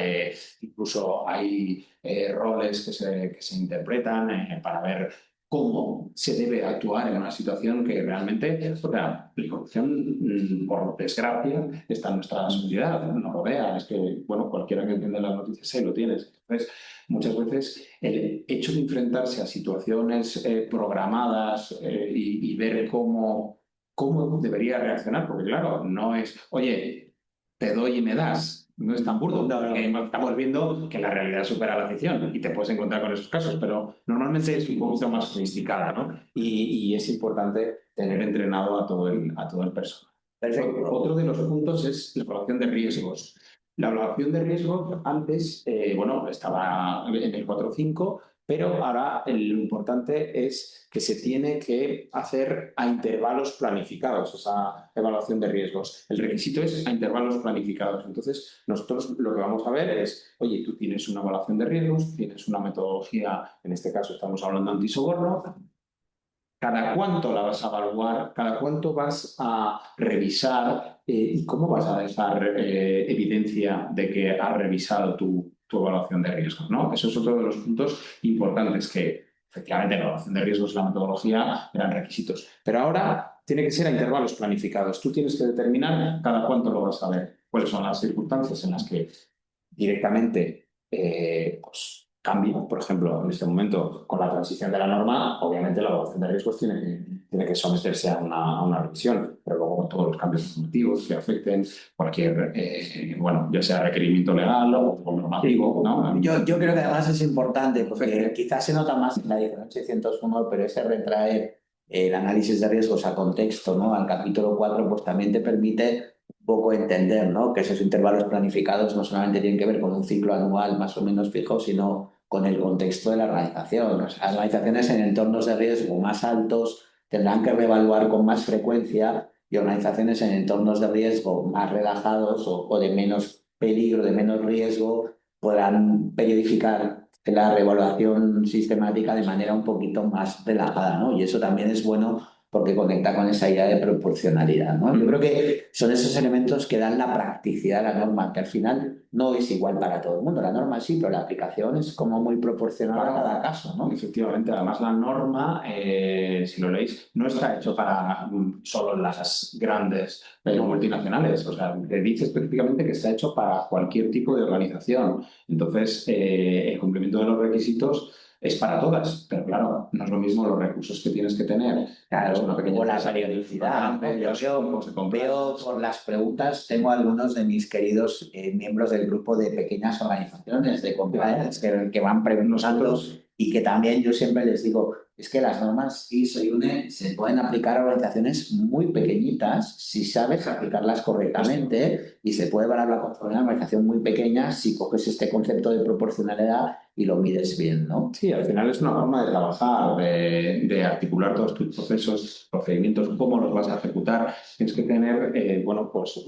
B: incluso hay roles que se interpretan para ver cómo se debe actuar en una situación que realmente, o sea, la corrupción, por desgracia, está en nuestra sociedad, nos rodea, es que, bueno, cualquiera que entienda las noticias ahí lo tienes. Entonces, muchas veces el hecho de enfrentarse a situaciones programadas y ver cómo debería reaccionar, porque claro, no es, oye, te doy y me das. No es tan burdo. Estamos viendo que la realidad supera la ficción y te puedes encontrar con esos casos, pero normalmente es un poquito más sofisticada, ¿no? Y es importante tener entrenado a todo el personal.
A: Perfecto.
B: Otro de los puntos es la evaluación de riesgos. La evaluación de riesgos antes, bueno, estaba en el 4.5, pero ahora lo importante es que se tiene que hacer a intervalos planificados, esa evaluación de riesgos. El requisito es a intervalos planificados. Entonces, nosotros lo que vamos a ver es, oye, tú tienes una evaluación de riesgos, tienes una metodología, en este caso estamos hablando de antisoborno, cada cuánto la vas a evaluar, cada cuánto vas a revisar y cómo vas a dejar evidencia de que has revisado tu evaluación de riesgos, ¿no? Eso es otro de los puntos importantes que, efectivamente, la evaluación de riesgos y la metodología eran requisitos. Pero ahora tiene que ser a intervalos planificados. Tú tienes que determinar cada cuánto lo vas a ver, cuáles son las circunstancias en las que directamente pues, cambia. Por ejemplo, en este momento, con la transición de la norma, obviamente la evaluación de riesgos tiene que someterse a una revisión, pero luego con todos los cambios normativos que afecten cualquier, bueno, ya sea requerimiento legal o normativo, ¿no?
A: Yo creo que además es importante, porque quizás se nota más en la 18601, pero ese retraer el análisis de riesgos a contexto, ¿no? Al capítulo 4, pues también te permite un poco entender, ¿no? Que esos intervalos planificados no solamente tienen que ver con un ciclo anual más o menos fijo, sino con el contexto de la organización. Las organizaciones en entornos de riesgo más altos tendrán que reevaluar con más frecuencia y organizaciones en entornos de riesgo más relajados o de menos peligro, de menos riesgo, podrán periodificar la reevaluación sistemática de manera un poquito más relajada, ¿no? Y eso también es bueno porque conecta con esa idea de proporcionalidad, ¿no? Yo creo que son esos elementos que dan la practicidad a la norma, que al final no es igual para todo el mundo. La norma sí, pero la aplicación es como muy proporcional a cada caso, ¿no?
B: Efectivamente, además la norma, si lo leéis, no está hecho para solo las grandes multinacionales. O sea, te dice específicamente que está hecho para cualquier tipo de organización. Entonces, el cumplimiento de los requisitos es para todas, pero claro, no es lo mismo los recursos que tienes que tener.
A: Claro,
B: Una pequeña
A: o la
B: empresa,
A: periodicidad, ¿no? Yo
B: veo
A: veo por las preguntas, tengo algunos de mis queridos miembros del grupo de pequeñas organizaciones de compliance que van preguntando y que también yo siempre les digo, es que las normas ISO y UNE se pueden aplicar a organizaciones muy pequeñitas si sabes aplicarlas correctamente y se puede evaluar la conformidad de una organización muy pequeña si coges este concepto de proporcionalidad y lo mides bien, ¿no?
B: Sí, al final es una forma de trabajar, de articular todos tus procesos, procedimientos, cómo los vas a ejecutar. Tienes que tener, bueno, pues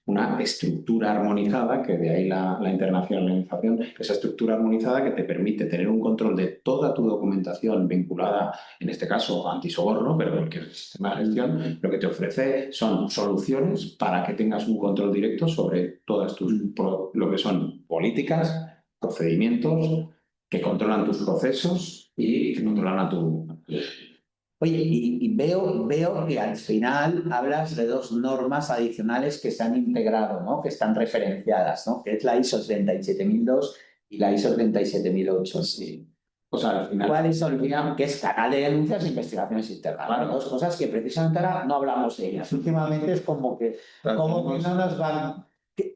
B: una estructura armonizada, que de ahí la internacionalización, esa estructura armonizada que te permite tener un control de toda tu documentación vinculada, en este caso, a antisoborno, pero cualquier sistema de gestión, lo que te ofrece son soluciones para que tengas un control directo sobre todas lo que son políticas, procedimientos que controlan tus procesos y que controlan a tu...
A: Oye, y veo que al final hablas de dos normas adicionales que se han integrado, ¿no? Que están referenciadas, ¿no? Que es la ISO 37002 y la ISO 37008.
B: Sí. O sea, al final...
A: ¿Cuáles son, que es canal de denuncias e investigaciones internas?
B: Claro.
A: Dos cosas que precisamente ahora no hablamos de ellas. Últimamente es como que no nos van...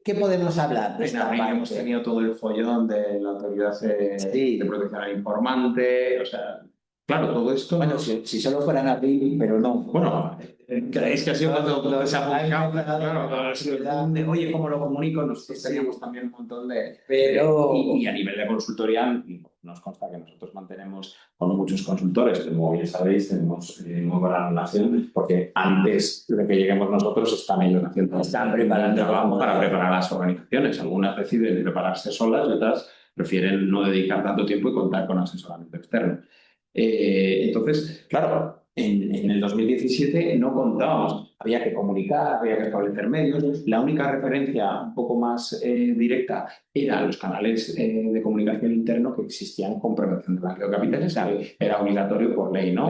A: ¿Qué podemos hablar de
B: En
A: esta
B: abril
A: parte?
B: hemos tenido todo el follón de la autoridad
A: Sí.
B: de protección al informante, o sea, claro, todo esto...
A: Bueno, si solo fuera en abril, pero no.
B: Bueno, es que ha sido cuando se ha publicado, claro, oye, ¿cómo lo comunico? Nosotros teníamos también un montón de...
A: Pero...
B: Y a nivel de consultoría, nos consta que nosotros mantenemos con muchos consultores, como bien sabéis, tenemos muy buena relación, porque antes de que lleguemos nosotros están ellos haciendo
A: preparando
B: trabajo para preparar las organizaciones. Algunas deciden prepararse solas y otras prefieren no dedicar tanto tiempo y contar con asesoramiento externo. Entonces, claro, en el 2017 no contábamos, había que comunicar, había que establecer medios. La única referencia un poco más directa eran los canales de comunicación interno que existían con prevención de blanqueo de capitales. Era obligatorio por ley, ¿no?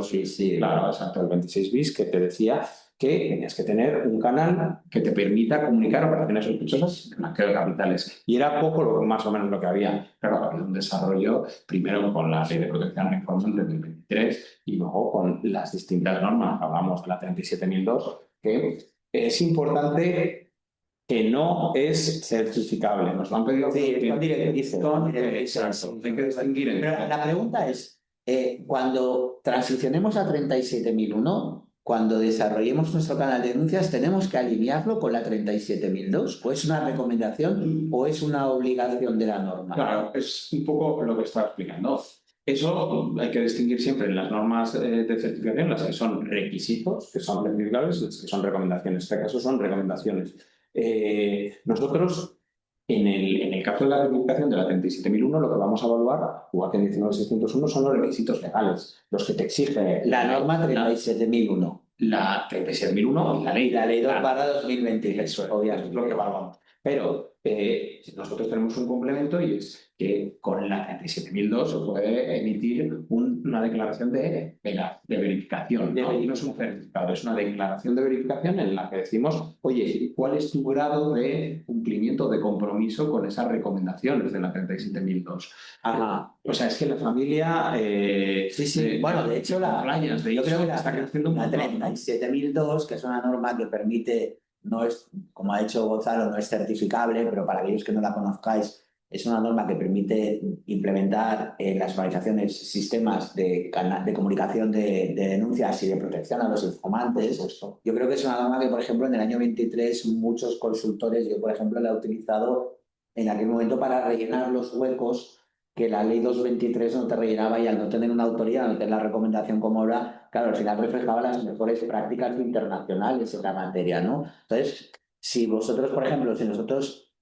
A: Sí.
B: Claro, exacto, el 26 bis que te decía que tenías que tener un canal que te permita comunicar operaciones sospechosas de blanqueo de capitales. Y era poco más o menos lo que había. Claro, había un desarrollo primero con la Ley de Protección al Informante del 23 y luego con las distintas normas. Hablamos de la 37.002, que es importante que no es certificable. Nos lo han pedido.
A: Sí,
B: Exacto,
A: hay que distinguir. Pero la pregunta es, cuando transicionemos a 37.001, cuando desarrollemos nuestro canal de denuncias, ¿tenemos que alinearlo con la 37.002? ¿O es una recomendación o es una obligación de la norma?
B: Claro, es un poco lo que estaba explicando. Eso hay que distinguir siempre en las normas de certificación, las que son requisitos, que son certificables, y las que son recomendaciones. En este caso son recomendaciones. Nosotros, en el caso de la certificación de la 37.001, lo que vamos a evaluar, igual que en 19.601, son los requisitos legales, los que te exige
A: la norma 37.001.
B: La 37.001 y la ley
A: 2/2023.
B: Eso es lo que evaluamos. Pero nosotros tenemos un complemento y es que con la 37.002 se puede emitir una declaración de verificación. ¿No? Y no es un certificado, es una declaración de verificación en la que decimos, oye, ¿cuál es tu grado de cumplimiento, de compromiso con esas recomendaciones de la 37.002?
A: Ajá.
B: O sea, es que la familia...
A: sí. Bueno, de hecho, yo creo que está creciendo la 37.002, que es una norma que permite, no es, como ha dicho Gonzalo, no es certificable, pero para aquellos que no la conozcáis, es una norma que permite implementar en las organizaciones sistemas de comunicación de denuncias y de protección a los informantes. Yo creo que es una norma que, por ejemplo, en el año 23 muchos consultores, yo por ejemplo la he utilizado en aquel momento para rellenar los huecos que la ley 223 no te rellenaba, y al no tener una autoridad, no tener la recomendación como ahora, claro, al final reflejaba las mejores prácticas internacionales en la materia, ¿no? Entonces, si vosotros, por ejemplo,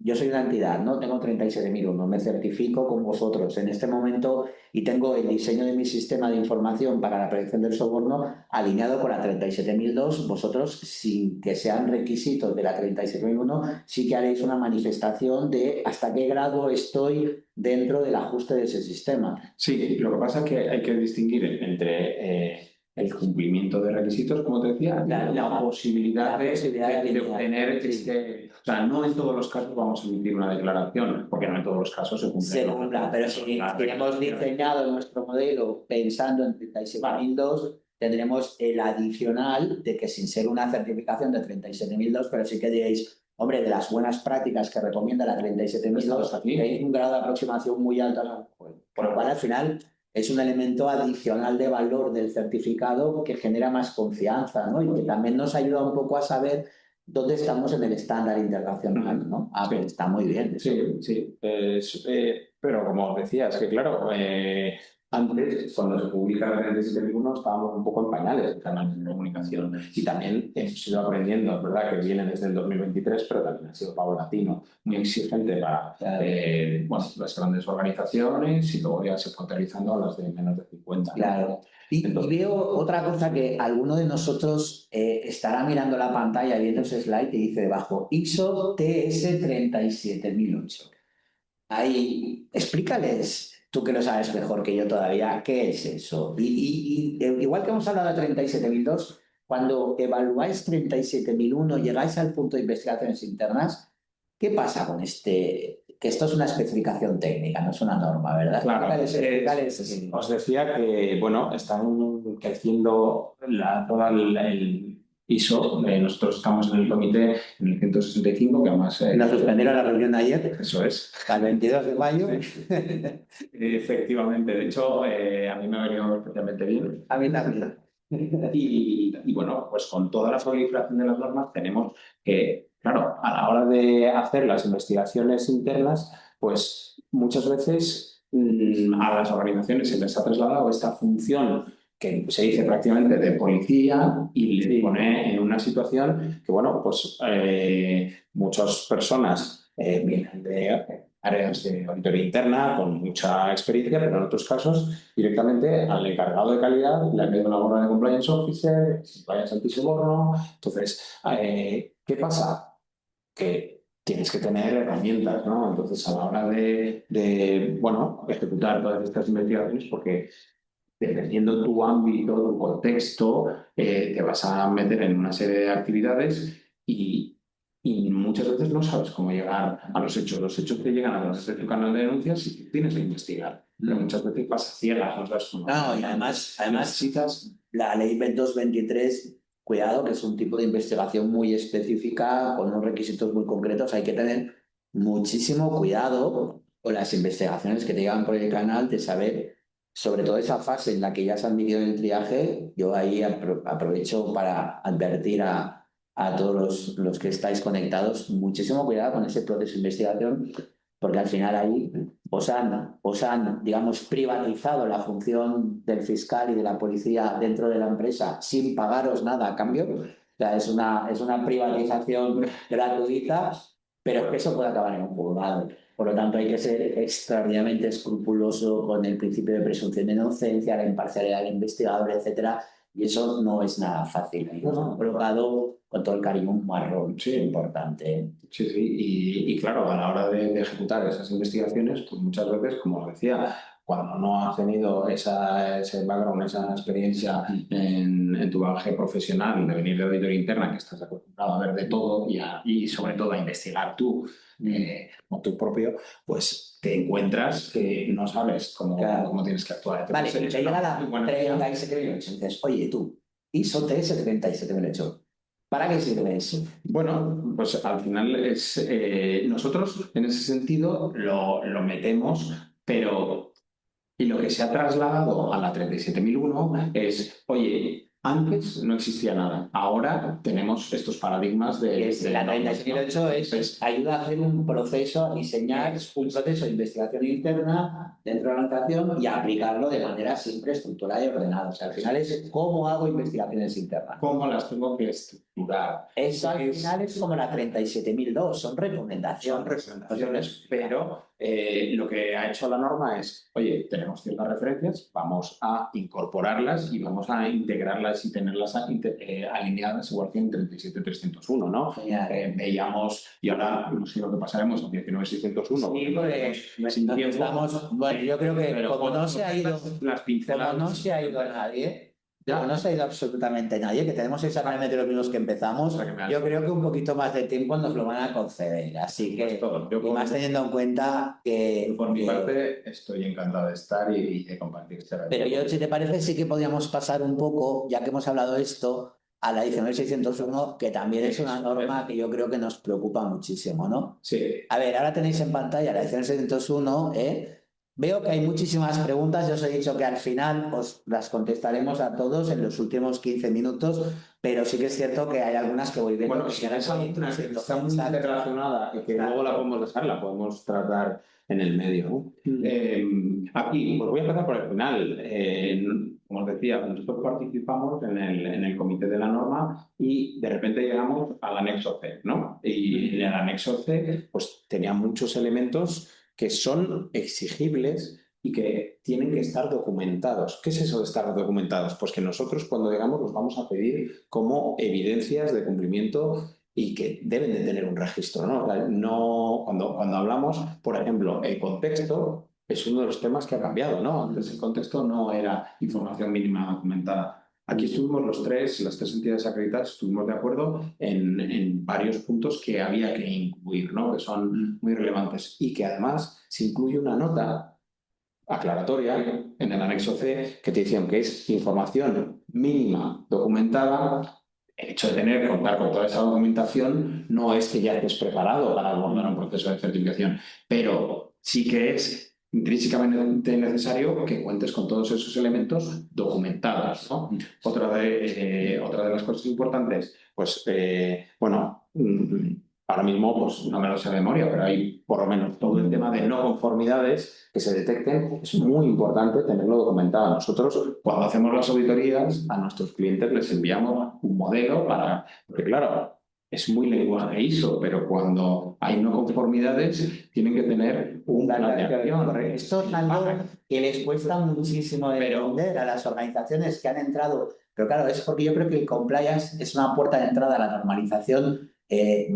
A: yo soy una entidad, ¿no? Tengo 37.001, me certifico con vosotros en este momento y tengo el diseño de mi sistema de información para la prevención del soborno alineado con la 37.002, vosotros, sin que sean requisitos de la 37.001, sí que haréis una manifestación de hasta qué grado estoy dentro del ajuste de ese sistema.
B: Sí, lo que pasa es que hay que distinguir entre el cumplimiento de requisitos, como te decía, la posibilidad de obtener o sea, no en todos los casos vamos a emitir una declaración, porque no en todos los casos se cumple.
A: Se cumpla, pero si hemos diseñado nuestro modelo pensando en 37.002, tendremos el adicional de que, sin ser una certificación de 37.002, pero sí que diréis, hombre, de las buenas prácticas que recomienda la 37.002, aquí hay un grado de aproximación muy alto, por lo cual al final es un elemento adicional de valor del certificado que genera más confianza, ¿no? Y que también nos ayuda un poco a saber dónde estamos en el estándar internacional, ¿no?
B: Sí.
A: Pues está muy bien.
B: Sí. Pero como decías, que claro, antes, cuando se publica la 37.001, estábamos un poco en pañales en canales de comunicación. Y también hemos ido aprendiendo, es verdad que viene desde el 2023, pero también ha sido paulatino, muy exigente para las grandes organizaciones, y luego ya se fue aterrizando a las de menos de 50.
A: Claro. Y veo otra cosa, que alguno de nosotros estará mirando la pantalla, viendo ese slide y dice debajo, ISO TS 37.008. Ahí, explícales, tú que lo sabes mejor que yo todavía, ¿qué es eso? Y igual que hemos hablado de 37.002, cuando evaluáis 37.001, llegáis al punto de investigaciones internas, ¿qué pasa con este que esto es una especificación técnica, no es una norma, ¿verdad?
B: Claro,
A: Explícales.
B: os decía que, bueno, están creciendo todo el ISO. Nosotros estamos en el comité en el 165, que además...
A: Nos suspendieron la reunión de ayer,
B: Eso es.
A: al 22 de mayo.
B: Sí. Efectivamente, de hecho, a mí me ha venido especialmente bien.
A: A mí también.
B: Y bueno, pues con toda la proliferación de las normas tenemos que, claro, a la hora de hacer las investigaciones internas, pues muchas veces a las organizaciones se les ha trasladado esta función que se dice prácticamente de policía y le pone en una situación que, bueno, pues muchas personas vienen de áreas de auditoría interna con mucha experiencia, pero en otros casos directamente al encargado de calidad le ha pedido una gorra de compliance officer, compliance antisoborno. Entonces, ¿qué pasa? Que tienes que tener herramientas, ¿no? Entonces, a la hora bueno, ejecutar todas estas investigaciones, porque dependiendo tu ámbito, tu contexto, te vas a meter en una serie de actividades y muchas veces no sabes cómo llegar a los hechos. Los hechos te llegan a través de tu canal de denuncias y tienes que investigar. Pero muchas veces vas a ciegas, no sabes cómo.
A: No, y además necesitas la ley 2223, cuidado, que es un tipo de investigación muy específica, con unos requisitos muy concretos. Hay que tener muchísimo cuidado con las investigaciones que te llegan por el canal, de saber, sobre todo esa fase en la que ya se han vivido en el triaje. Yo ahí aprovecho para advertir a todos los que estáis conectados, muchísimo cuidado con ese proceso de investigación, porque al final ahí os han, digamos, privatizado la función del fiscal y de la policía dentro de la empresa sin pagaros nada a cambio. O sea, es una privatización gratuita, pero que eso puede acabar en un juzgado. Por lo tanto, hay que ser extraordinariamente escrupuloso con el principio de presunción de inocencia, la imparcialidad del investigador, etcétera. Y eso no es nada fácil. Nos han colocado con todo el cariño un marrón importante.
B: Sí, sí, y claro, a la hora de ejecutar esas investigaciones, pues muchas veces, como os decía, cuando no has tenido ese background, esa experiencia en tu bagaje profesional de venir de auditoría interna, que estás acostumbrado a ver de todo y sobre todo a investigar tú, como tú propio, pues te encuentras que no sabes cómo tienes que actuar.
A: Vale,
B: Entonces,
A: te llega la 37.008 y dices, oye, tú, ISO TS 37.008. ¿Para qué sirve eso?
B: Bueno, pues al final nosotros en ese sentido lo metemos, pero y lo que se ha trasladado a la 37.001 es, oye, antes no existía nada, ahora tenemos estos paradigmas
A: La 37.008 es ayuda a hacer un proceso, a diseñar un proceso de investigación interna dentro de la organización y aplicarlo de manera simple, estructurada y ordenada. O sea, al final es cómo hago investigaciones internas.
B: ¿Cómo las tengo que estructurar?
A: Eso al final es como la 37.002, son recomendaciones.
B: Son recomendaciones, pero lo que ha hecho la norma es, oye, tenemos ciertas referencias, vamos a incorporarlas y vamos a integrarlas y tenerlas alineadas igual que en 37.301, ¿no? Veíamos, y ahora no sé lo que pasaremos a 19.601.
A: Sí, porque estamos, bueno, yo creo que como no se ha ido nadie, como no se ha ido absolutamente nadie, que tenemos exactamente los mismos que empezamos, yo creo que un poquito más de tiempo nos lo van a conceder. Así que, y más teniendo en cuenta que...
B: Por mi parte, estoy encantado de estar y de compartir este rato.
A: Pero yo, si te parece, sí que podríamos pasar un poco, ya que hemos hablado de esto, a la 19.601, que también es una norma que yo creo que nos preocupa muchísimo, ¿no?
B: Sí.
A: A ver, ahora tenéis en pantalla la 19.601, Veo que hay muchísimas preguntas. Yo os he dicho que al final os las contestaremos a todos en los últimos 15 minutos, pero sí que es cierto que hay algunas que voy viendo.
B: Bueno, si está muy relacionada y que luego la podemos dejar, la podemos tratar en el medio, ¿no? Aquí, pues voy a empezar por el final. Como os decía, nosotros participamos en el comité de la norma y de repente llegamos al anexo C, ¿no? Y en el anexo C, pues tenía muchos elementos que son exigibles y que tienen que estar documentados. ¿Qué es eso de estar documentados? Pues que nosotros cuando llegamos los vamos a pedir como evidencias de cumplimiento y que deben de tener un registro, ¿no? Cuando hablamos, por ejemplo, el contexto es uno de los temas que ha cambiado, ¿no? Antes el contexto no era información mínima documentada. Aquí estuvimos los tres, las tres entidades acreditadas, estuvimos de acuerdo en varios puntos que había que incluir, ¿no? Que son muy relevantes y que además se incluye una nota aclaratoria en el anexo C que te decían que es información mínima documentada. El hecho de contar con toda esa documentación no es que ya estés preparado para abordar un proceso de certificación, pero sí que es intrínsecamente necesario que cuentes con todos esos elementos documentados, ¿no? Otra de las cosas importantes, pues, bueno, ahora mismo pues, no me lo sé de memoria, pero hay por lo menos todo el tema de no conformidades que se detecten. Es muy importante tenerlo documentado. Nosotros, cuando hacemos las auditorías, a nuestros clientes les enviamos un modelo para... Porque claro, es muy lenguaje ISO, pero cuando hay no conformidades, tienen que tener un plan de acción.
A: Esto es algo que les cuesta muchísimo de entender a las organizaciones que han entrado. Pero claro, es porque yo creo que el compliance es una puerta de entrada a la normalización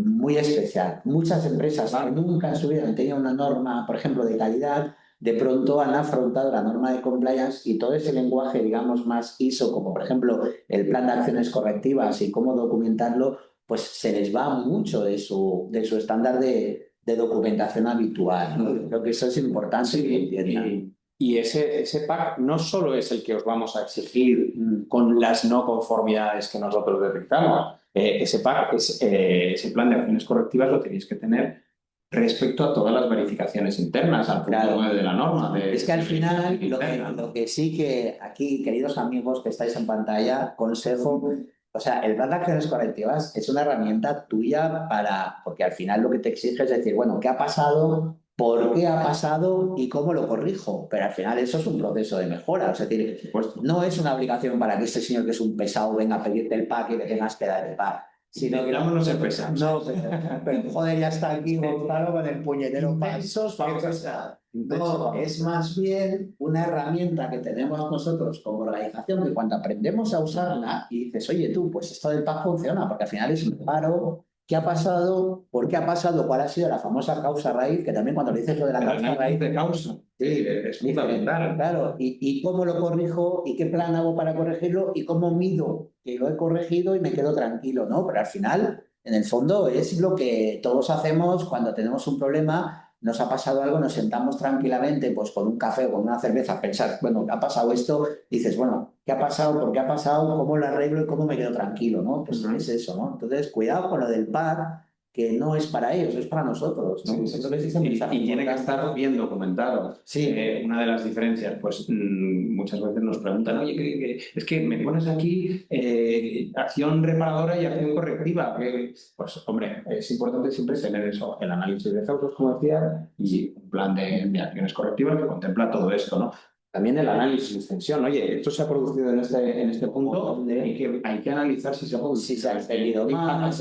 A: muy especial. Muchas empresas que nunca en su vida han tenido una norma, por ejemplo, de calidad, de pronto han afrontado la norma de compliance y todo ese lenguaje, digamos, más ISO, como por ejemplo el plan de acciones correctivas y cómo documentarlo, pues se les va mucho de su estándar de documentación habitual, ¿no? Creo que eso es importante
B: Sí,
A: que entiendan.
B: y ese pack no solo es el que os vamos a exigir con las no conformidades que nosotros detectamos. Ese pack, ese plan de acciones correctivas lo tenéis que tener respecto a todas las verificaciones internas, al punto 9 de la norma.
A: Es que al final, lo que sí que aquí, queridos amigos que estáis en pantalla, consejo, o sea, el plan de acciones correctivas es una herramienta tuya porque al final lo que te exige es decir, bueno, ¿qué ha pasado? ¿Por qué ha pasado? ¿Y cómo lo corrijo? Pero al final eso es un proceso de mejora. Es decir, no es una obligación para que este señor que es un pesado venga a pedirte el pack y le tengas que dar el pack. Sino que
B: vámonos a pesar.
A: no, pero joder, ya está aquí Gonzalo con el puñetero pack.
B: Vamos a estar.
A: No, es más bien una herramienta que tenemos nosotros como organización que cuando aprendemos a usarla y dices, oye tú, pues esto del pack funciona, porque al final es un paro. ¿Qué ha pasado? ¿Por qué ha pasado? ¿Cuál ha sido la famosa causa raíz? Que también cuando le dices lo de la causa raíz...
B: de causa. Sí, es fundamental.
A: Claro, y cómo lo corrijo y qué plan hago para corregirlo y cómo mido que lo he corregido y me quedo tranquilo, ¿no? Pero al final, en el fondo, es lo que todos hacemos cuando tenemos un problema, nos ha pasado algo, nos sentamos tranquilamente, pues con un café o con una cerveza, a pensar, bueno, ha pasado esto, dices, bueno, ¿qué ha pasado? ¿Por qué ha pasado? ¿Cómo lo arreglo y cómo me quedo tranquilo, ¿no? Pues es eso, ¿no? Entonces, cuidado con lo del par, que no es para ellos, es para nosotros, ¿no?
B: Y tiene que estar bien documentado.
A: Sí.
B: Una de las diferencias, pues muchas veces nos preguntan, oye, es que me pones aquí acción reparadora y acción correctiva. Pues hombre, es importante siempre tener eso, el análisis de causas, como decía, y un plan de acciones correctivas que contempla todo esto, ¿no? También el análisis de extensión. Oye, esto se ha producido en este punto, hay que analizar si se ha producido.
A: Si se ha extendido más,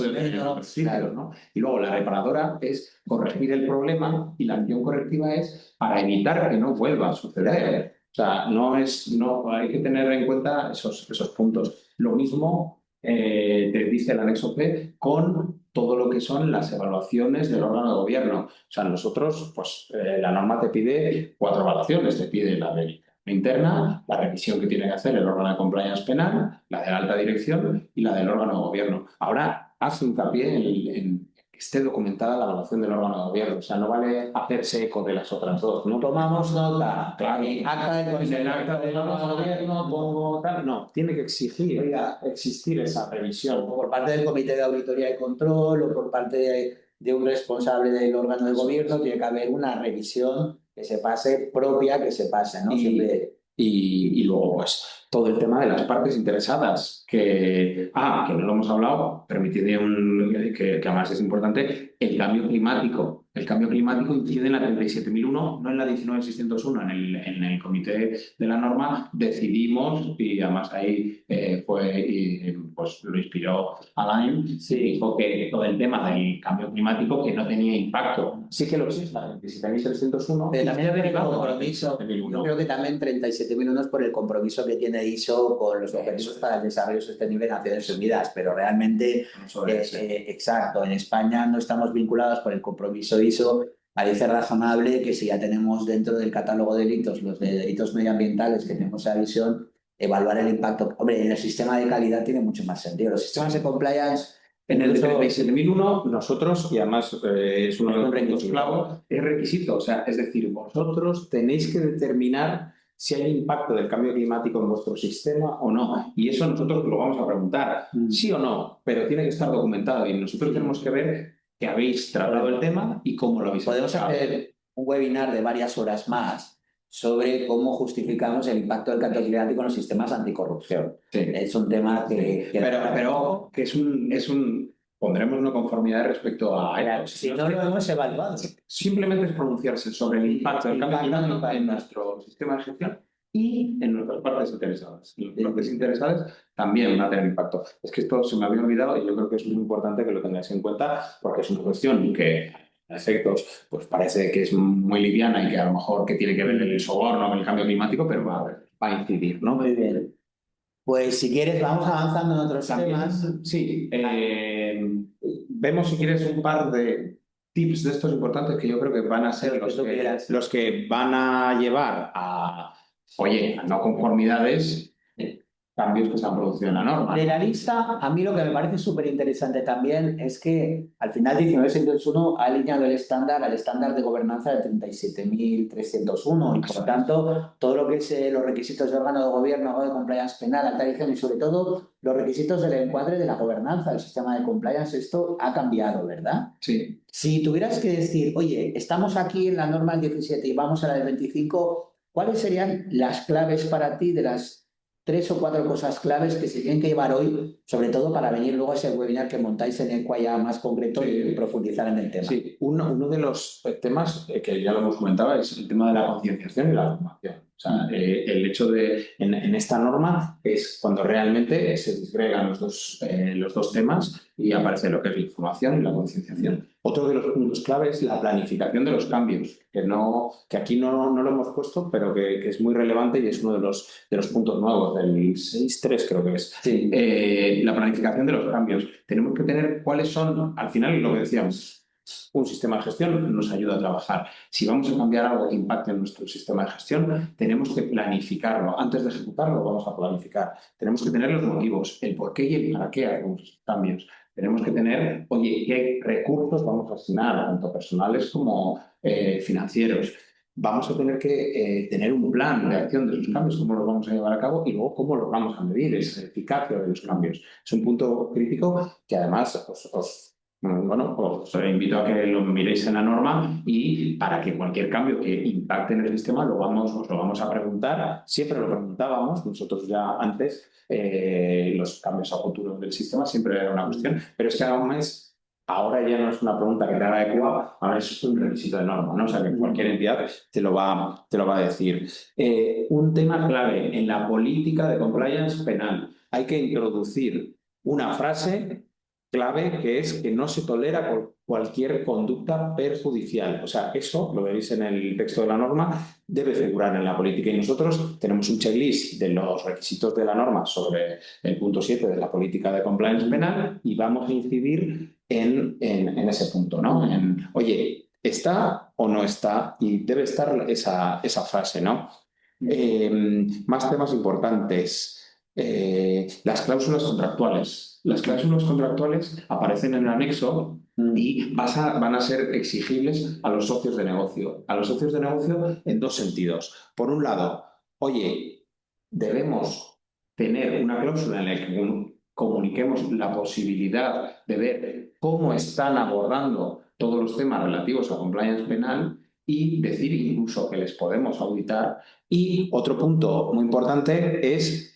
B: claro, ¿no? Y luego la reparadora es corregir el problema y la acción correctiva es para evitar que no vuelva a suceder. O sea, no hay que tener en cuenta esos puntos. Lo mismo te dice el anexo P con todo lo que son las evaluaciones del órgano de gobierno. O sea, nosotros, pues la norma te pide 4 evaluaciones, te pide la de interna, la revisión que tiene que hacer el órgano de compliance penal, la de la alta dirección y la del órgano de gobierno. Ahora, hace hincapié en que esté documentada la evaluación del órgano de gobierno. O sea, no vale hacerse eco de las otras dos. No
A: tomamos nota.
B: Claro.
A: En el acta del órgano de gobierno pongo tal.
B: No, tiene que existir esa revisión.
A: Por parte del Comité de Auditoría y Control o por parte de un responsable del órgano de gobierno, tiene que haber una revisión que se pase propia, que se pase, ¿no?
B: Y luego, pues, todo el tema de las partes interesadas, que no lo hemos hablado, permitidme que además es importante, el cambio climático. El cambio climático incide en la 37.001, no en la 19.601. En el comité de la norma decidimos, y además ahí pues lo inspiró Alain, dijo que todo el tema del cambio climático que no tenía impacto. Sí que lo existe, la 27.301.
A: Pero también el compromiso, yo creo que también 37.001 por el compromiso que tiene ISO con los objetivos para el desarrollo sostenible de Naciones Unidas, pero realmente, exacto, en España no estamos vinculados por el compromiso ISO. Parece razonable que si ya tenemos dentro del catálogo de delitos los de delitos medioambientales que tenemos esa visión, evaluar el impacto. Hombre, en el sistema de calidad tiene mucho más sentido. Los sistemas de compliance,
B: En el de
A: incluso
B: 37001, nosotros, y además es uno de los
A: un
B: puntos
A: requisito.
B: clave, es requisito. O sea, es decir, vosotros tenéis que determinar si hay impacto del cambio climático en vuestro sistema o no. Y eso nosotros lo vamos a preguntar, sí o no, pero tiene que estar documentado y nosotros tenemos que ver que habéis tratado el tema y cómo lo habéis
A: Podemos
B: aplicado.
A: hacer un webinar de varias horas más sobre cómo justificamos el impacto del cambio climático en los sistemas anticorrupción.
B: Sí.
A: Es un tema que
B: Pero que es un pondremos una conformidad respecto a
A: claro, si no lo hemos evaluado.
B: simplemente es pronunciarse sobre el impacto del cambio climático en nuestro sistema de gestión y en nuestras partes interesadas. En las partes interesadas también va a tener impacto. Es que esto se me había olvidado y yo creo que es muy importante que lo tengáis en cuenta porque es una cuestión que a efectos pues parece que es muy liviana y que a lo mejor que tiene que ver el soborno con el cambio climático, pero va a incidir, ¿no?
A: Muy bien. Pues si quieres, vamos avanzando en otros
B: También,
A: temas.
B: sí, vemos si quieres un par de tips de estos importantes que yo creo que van a ser los que van a llevar a, oye, a no conformidades, cambios que se han producido en la norma.
A: De la lista, a mí lo que me parece súper interesante también es que al final 19601 ha alineado el estándar al estándar de gobernanza de 37.301 y por tanto todo lo que es los requisitos de órgano de gobierno o de compliance penal, alta dirección y sobre todo los requisitos del encuadre de la gobernanza del sistema de compliance, esto ha cambiado, ¿verdad?
B: Sí.
A: Si tuvieras que decir, oye, estamos aquí en la norma del 17 y vamos a la del 25, ¿cuáles serían las claves para ti de las 3 o 4 cosas claves que se tienen que llevar hoy, sobre todo para venir luego a ese webinar que montáis en Equa ya más concreto y profundizar en el tema?
B: Sí, uno de los temas que ya lo hemos comentado es el tema de la concienciación y la formación. O sea, el hecho de, en esta norma es cuando realmente se disgregan los dos temas y aparece lo que es la información y la concienciación. Otro de los puntos clave es la planificación de los cambios, que aquí no lo hemos puesto, pero que es muy relevante y es uno de los puntos nuevos del 6.3 creo que es.
A: Sí.
B: La planificación de los cambios. Tenemos que tener cuáles son, al final lo que decíamos, un sistema de gestión nos ayuda a trabajar. Si vamos a cambiar algo que impacte en nuestro sistema de gestión, tenemos que planificarlo. Antes de ejecutarlo, vamos a planificar. Tenemos que tener los motivos, el por qué y el para qué hacemos cambios. Tenemos que tener, oye, qué recursos vamos a asignar, tanto personales como financieros. Vamos a tener que tener un plan de acción de esos cambios, cómo los vamos a llevar a cabo y luego cómo los vamos a medir, esa eficacia de los cambios. Es un punto crítico que además os invito a que lo miréis en la norma y para que cualquier cambio que impacte en el sistema os lo vamos a preguntar. Siempre lo preguntábamos, nosotros ya antes, los cambios a futuro del sistema siempre era una cuestión, pero es que ahora ya no es una pregunta que te haga ECUA, ahora es un requisito de norma, ¿no? O sea, que cualquier entidad te lo va a decir. Un tema clave en la política de compliance penal. Hay que introducir una frase clave que es que no se tolera cualquier conducta perjudicial. O sea, eso, lo veréis en el texto de la norma, debe figurar en la política. Y nosotros tenemos un checklist de los requisitos de la norma sobre el punto 7 de la política de compliance penal y vamos a incidir en ese punto, ¿no? Oye, ¿está o no está? Y debe estar esa frase, ¿no? Más temas importantes. Las cláusulas contractuales. Las cláusulas contractuales aparecen en el anexo y van a ser exigibles a los socios de negocio. A los socios de negocio en dos sentidos. Por un lado, oye, debemos tener una cláusula en la que comuniquemos la posibilidad de ver cómo están abordando todos los temas relativos a compliance penal y decir incluso que les podemos auditar. Y otro punto muy importante es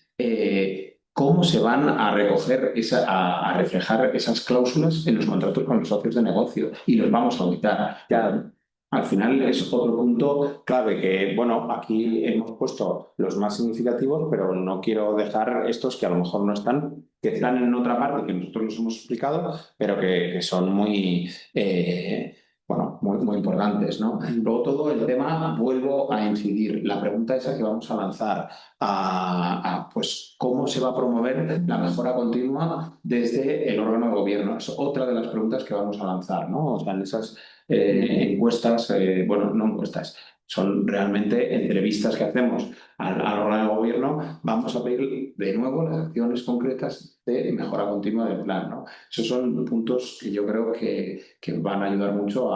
B: cómo se van a recoger, a reflejar esas cláusulas en los contratos con los socios de negocio y los vamos a auditar. Ya, al final es otro punto clave que, bueno, aquí hemos puesto los más significativos, pero no quiero dejar estos que a lo mejor no están, que están en otra parte que nosotros los hemos explicado, pero que son muy importantes, ¿no? Luego todo el tema, vuelvo a incidir, la pregunta esa que vamos a lanzar pues cómo se va a promover la mejora continua desde el órgano de gobierno. Es otra de las preguntas que vamos a lanzar, ¿no? O sea, en esas encuestas, no encuestas, son realmente entrevistas que hacemos al órgano de gobierno, vamos a pedir de nuevo las acciones concretas de mejora continua del plan, ¿no? Esos son puntos que yo creo que van a ayudar mucho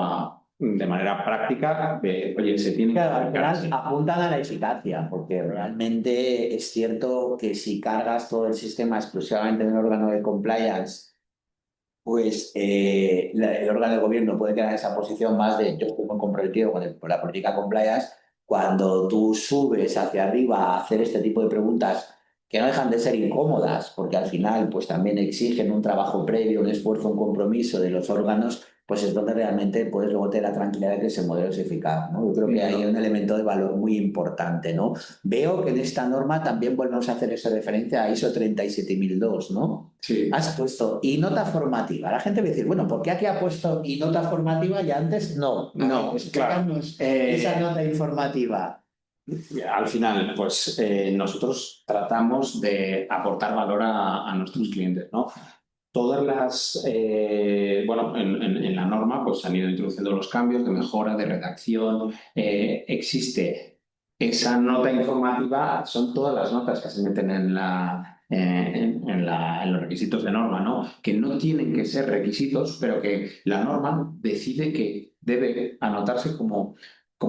B: de manera práctica, oye, se tiene que
A: Claro, al
B: aplicar
A: final apuntan a la eficacia, porque realmente es cierto que si cargas todo el sistema exclusivamente en el órgano de compliance, pues el órgano de gobierno puede quedar en esa posición más de yo estoy muy comprometido con la política compliance. Cuando tú subes hacia arriba a hacer este tipo de preguntas que no dejan de ser incómodas, porque al final pues también exigen un trabajo previo, un esfuerzo, un compromiso de los órganos, pues es donde realmente puedes luego tener la tranquilidad de que ese modelo es eficaz, ¿no? Yo creo que hay un elemento de valor muy importante, ¿no? Veo que en esta norma también volvemos a hacer esa referencia a ISO 37002, ¿no?
B: Sí.
A: Has puesto y nota formativa. La gente va a decir, bueno, ¿por qué aquí ha puesto y nota formativa y antes no?
B: No, claro.
A: Esa nota informativa.
B: Al final, pues nosotros tratamos de aportar valor a nuestros clientes, ¿no? Todas las, bueno, en la norma pues se han ido introduciendo los cambios de mejora, de redacción. Existe esa nota informativa, son todas las notas que se meten en los requisitos de norma, ¿no? Que no tienen que ser requisitos, pero que la norma decide que debe anotarse como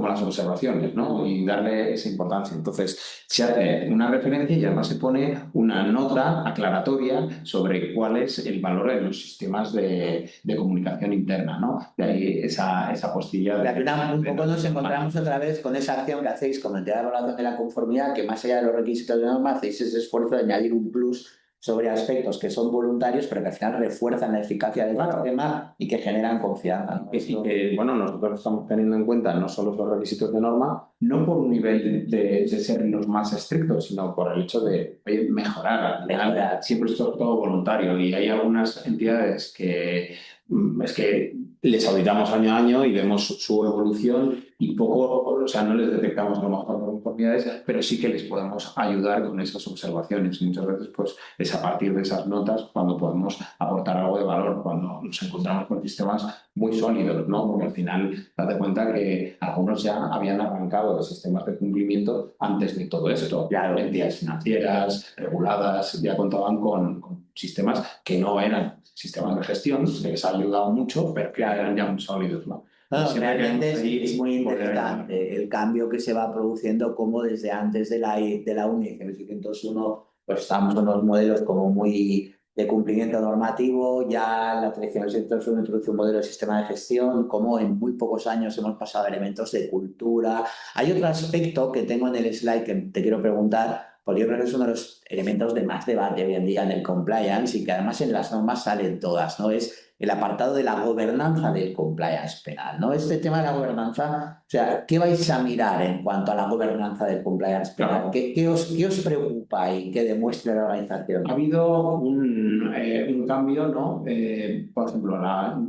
B: las observaciones, ¿no? Y darle esa importancia. Entonces, se hace una referencia y además se pone una nota aclaratoria sobre cuál es el valor de los sistemas de comunicación interna, ¿no? De ahí esa postilla.
A: Al final, un poco nos encontramos otra vez con esa acción que hacéis con el tema de evaluación de la conformidad, que más allá de los requisitos de norma, hacéis ese esfuerzo de añadir un plus sobre aspectos que son voluntarios, pero que al final refuerzan la eficacia del sistema y que generan confianza, ¿no?
B: Y que, bueno, nosotros estamos teniendo en cuenta no solo los requisitos de norma, no por un nivel de ser los más estrictos, sino por el hecho de mejorar. Al final, siempre esto es todo voluntario y hay algunas entidades que es que les auditamos año a año y vemos su evolución y poco, o sea, no les detectamos a lo mejor conformidades, pero sí que les podemos ayudar con esas observaciones. Y muchas veces, pues, es a partir de esas notas cuando podemos aportar algo de valor, cuando nos encontramos con sistemas muy sólidos, ¿no? Porque al final, date cuenta que algunos ya habían arrancado de sistemas de cumplimiento antes de todo esto.
A: Claro.
B: Entidades financieras, reguladas, ya contaban con sistemas que no eran sistemas de gestión, que les ha ayudado mucho, pero que eran ya muy sólidos, ¿no?
A: No, realmente es muy interesante el cambio que se va produciendo, como desde antes de la UNI 601, pues estamos en unos modelos como muy de cumplimiento normativo, ya la 13601 introduce un modelo de sistema de gestión, como en muy pocos años hemos pasado a elementos de cultura. Hay otro aspecto que tengo en el slide que te quiero preguntar, porque yo creo que es uno de los elementos de más debate hoy en día en el compliance y que además en las normas salen todas, ¿no? Es el apartado de la gobernanza del compliance penal, ¿no? Este tema de la gobernanza, o sea, ¿qué vais a mirar en cuanto a la gobernanza del compliance penal?
B: Claro.
A: ¿Qué os preocupa y qué demuestra la organización?
B: Ha habido un cambio, ¿no? Por ejemplo,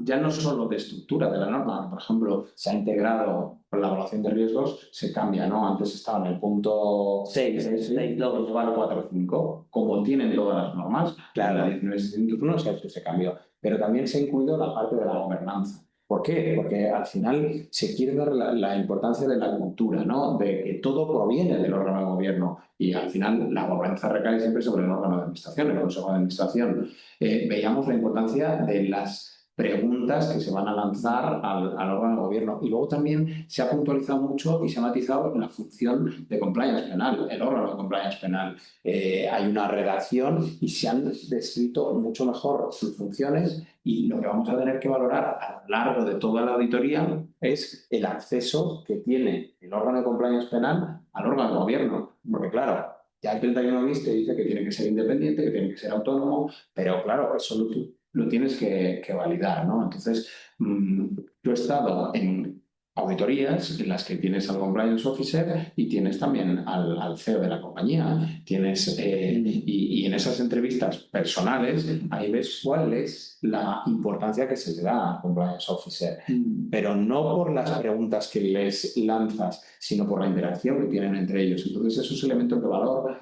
B: ya no solo de estructura de la norma, por ejemplo, se ha integrado con la evaluación de riesgos, se cambia, ¿no? Antes estaba en el punto 6, 4, 5, como tienen todas las normas,
A: Claro.
B: La 19601 se ha hecho ese cambio, pero también se ha incluido la parte de la gobernanza. ¿Por qué? Porque al final se quiere dar la importancia de la cultura, ¿no? De que todo proviene del órgano de gobierno y al final la gobernanza recae siempre sobre el órgano de administración, el consejo de administración. Veíamos la importancia de las preguntas que se van a lanzar al órgano de gobierno. Y luego también se ha puntualizado mucho y se ha matizado la función de compliance penal, el órgano de compliance penal. Hay una redacción y se han descrito mucho mejor sus funciones y lo que vamos a tener que valorar a lo largo de toda la auditoría es el acceso que tiene el órgano de compliance penal al órgano de gobierno. Porque claro, ya el 31 bis te dice que tiene que ser independiente, que tiene que ser autónomo, pero claro, eso lo tienes que validar, ¿no? Entonces, yo he estado en auditorías en las que tienes al compliance officer y tienes también al CEO de la compañía, tienes, y en esas entrevistas personales, ahí ves cuál es la importancia que se le da al compliance officer, pero no por las preguntas que les lanzas, sino por la interacción que tienen entre ellos. Entonces, esos elementos de valor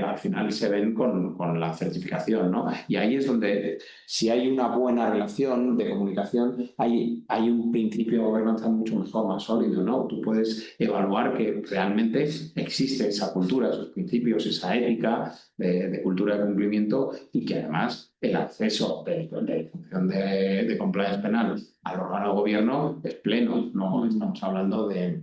B: al final se ven con la certificación, ¿no? Y ahí es donde, si hay una buena relación de comunicación, hay un principio de gobernanza mucho mejor forma sólida, ¿no? Tú puedes evaluar que realmente existe esa cultura, esos principios, esa ética de cultura de cumplimiento y que además el acceso de función de compliance penal al órgano de gobierno es pleno. No estamos hablando de,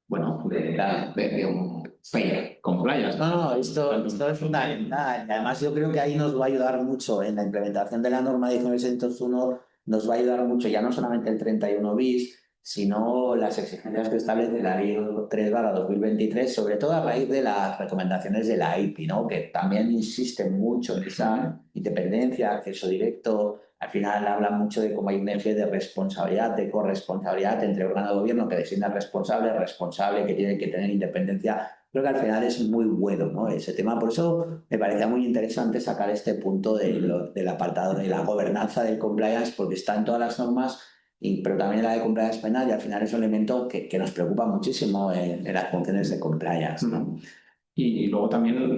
B: bueno, de un fair compliance.
A: No, esto es fundamental. Y además yo creo que ahí nos va a ayudar mucho en la implementación de la norma 19601, nos va a ayudar mucho ya no solamente el 31 bis, sino las exigencias que establece la Ley 3/2023, sobre todo a raíz de las recomendaciones de la IPI, ¿no? Que también insisten mucho en esa independencia, acceso directo. Al final habla mucho de cómo hay un eje de responsabilidad, de corresponsabilidad entre órgano de gobierno que designa responsable que tiene que tener independencia. Creo que al final es muy bueno, ¿no? Ese tema. Por eso me parecía muy interesante sacar este punto del apartado de la gobernanza del compliance, porque está en todas las normas, pero también en la de compliance penal, y al final es un elemento que nos preocupa muchísimo en las funciones de compliance, ¿no?
B: Y luego también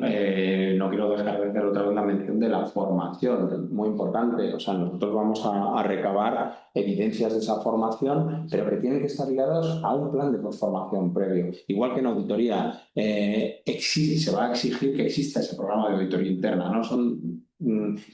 B: no quiero dejar de hacer otra vez la mención de la formación, muy importante. O sea, nosotros vamos a recabar evidencias de esa formación, pero que tienen que estar ligadas a un plan de formación previo. Igual que en auditoría se va a exigir que exista ese programa de auditoría interna, ¿no? Son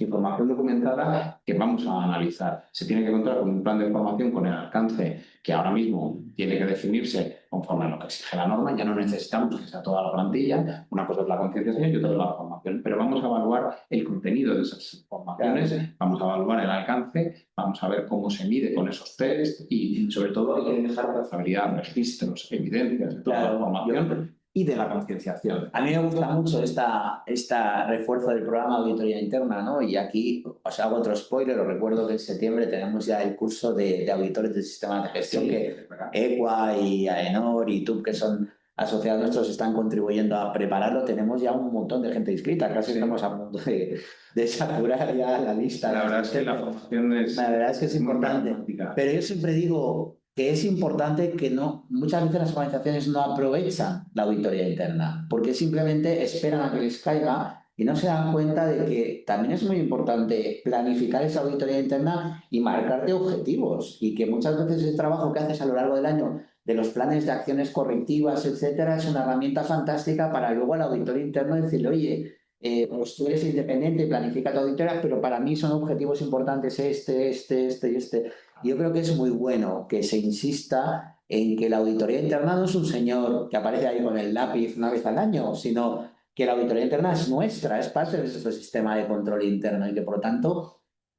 B: información documentada que vamos a analizar. Se tiene que contar con un plan de formación con el alcance que ahora mismo tiene que definirse conforme a lo que exige la norma. Ya no necesitamos que sea toda la plantilla. Una cosa es la concienciación y otra es la formación. Pero vamos a evaluar el contenido de esas formaciones, vamos a evaluar el alcance, vamos a ver cómo se mide con esos test y, sobre todo, hay que dejar trazabilidad, registros, evidencias de toda la formación y de la concienciación.
A: A mí me gusta mucho esta refuerzo del programa de auditoría interna, ¿no? Y aquí os hago otro spoiler, os recuerdo que en septiembre tenemos ya el curso de auditores de sistemas de gestión, sí, que EQUA y AENOR y TUB, que son asociados nuestros, están contribuyendo a prepararlo. Tenemos ya un montón de gente inscrita, casi estamos a punto de saturar ya la lista.
B: La verdad es que la formación
A: es importante. Pero yo siempre digo que es importante que muchas veces las organizaciones no aprovechan la auditoría interna, porque simplemente esperan a que les caiga y no se dan cuenta de que también es muy importante planificar esa auditoría interna y marcarte objetivos, y que muchas veces el trabajo que haces a lo largo del año de los planes de acciones correctivas, etcétera, es una herramienta fantástica para luego al auditor interno decirle, oye, pues tú eres independiente y planifica tu auditoría, pero para mí son objetivos importantes este y este. Yo creo que es muy bueno que se insista en que la auditoría interna no es un señor que aparece ahí con el lápiz una vez al año, sino que la auditoría interna es nuestra, es parte de nuestro sistema de control interno y que, por lo tanto,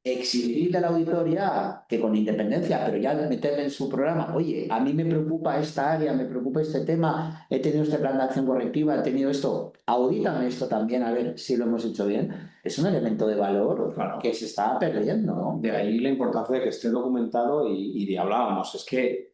A: exigirle a la auditoría que con independencia, pero ya meterle en su programa, oye, a mí me preocupa esta área, me preocupa este tema, he tenido este plan de acción correctiva, he tenido esto, audítame esto también a ver si lo hemos hecho bien. Es un elemento de valor, claro, que se está perdiendo, ¿no?
B: De ahí la importancia de que esté documentado y de hablábamos, es que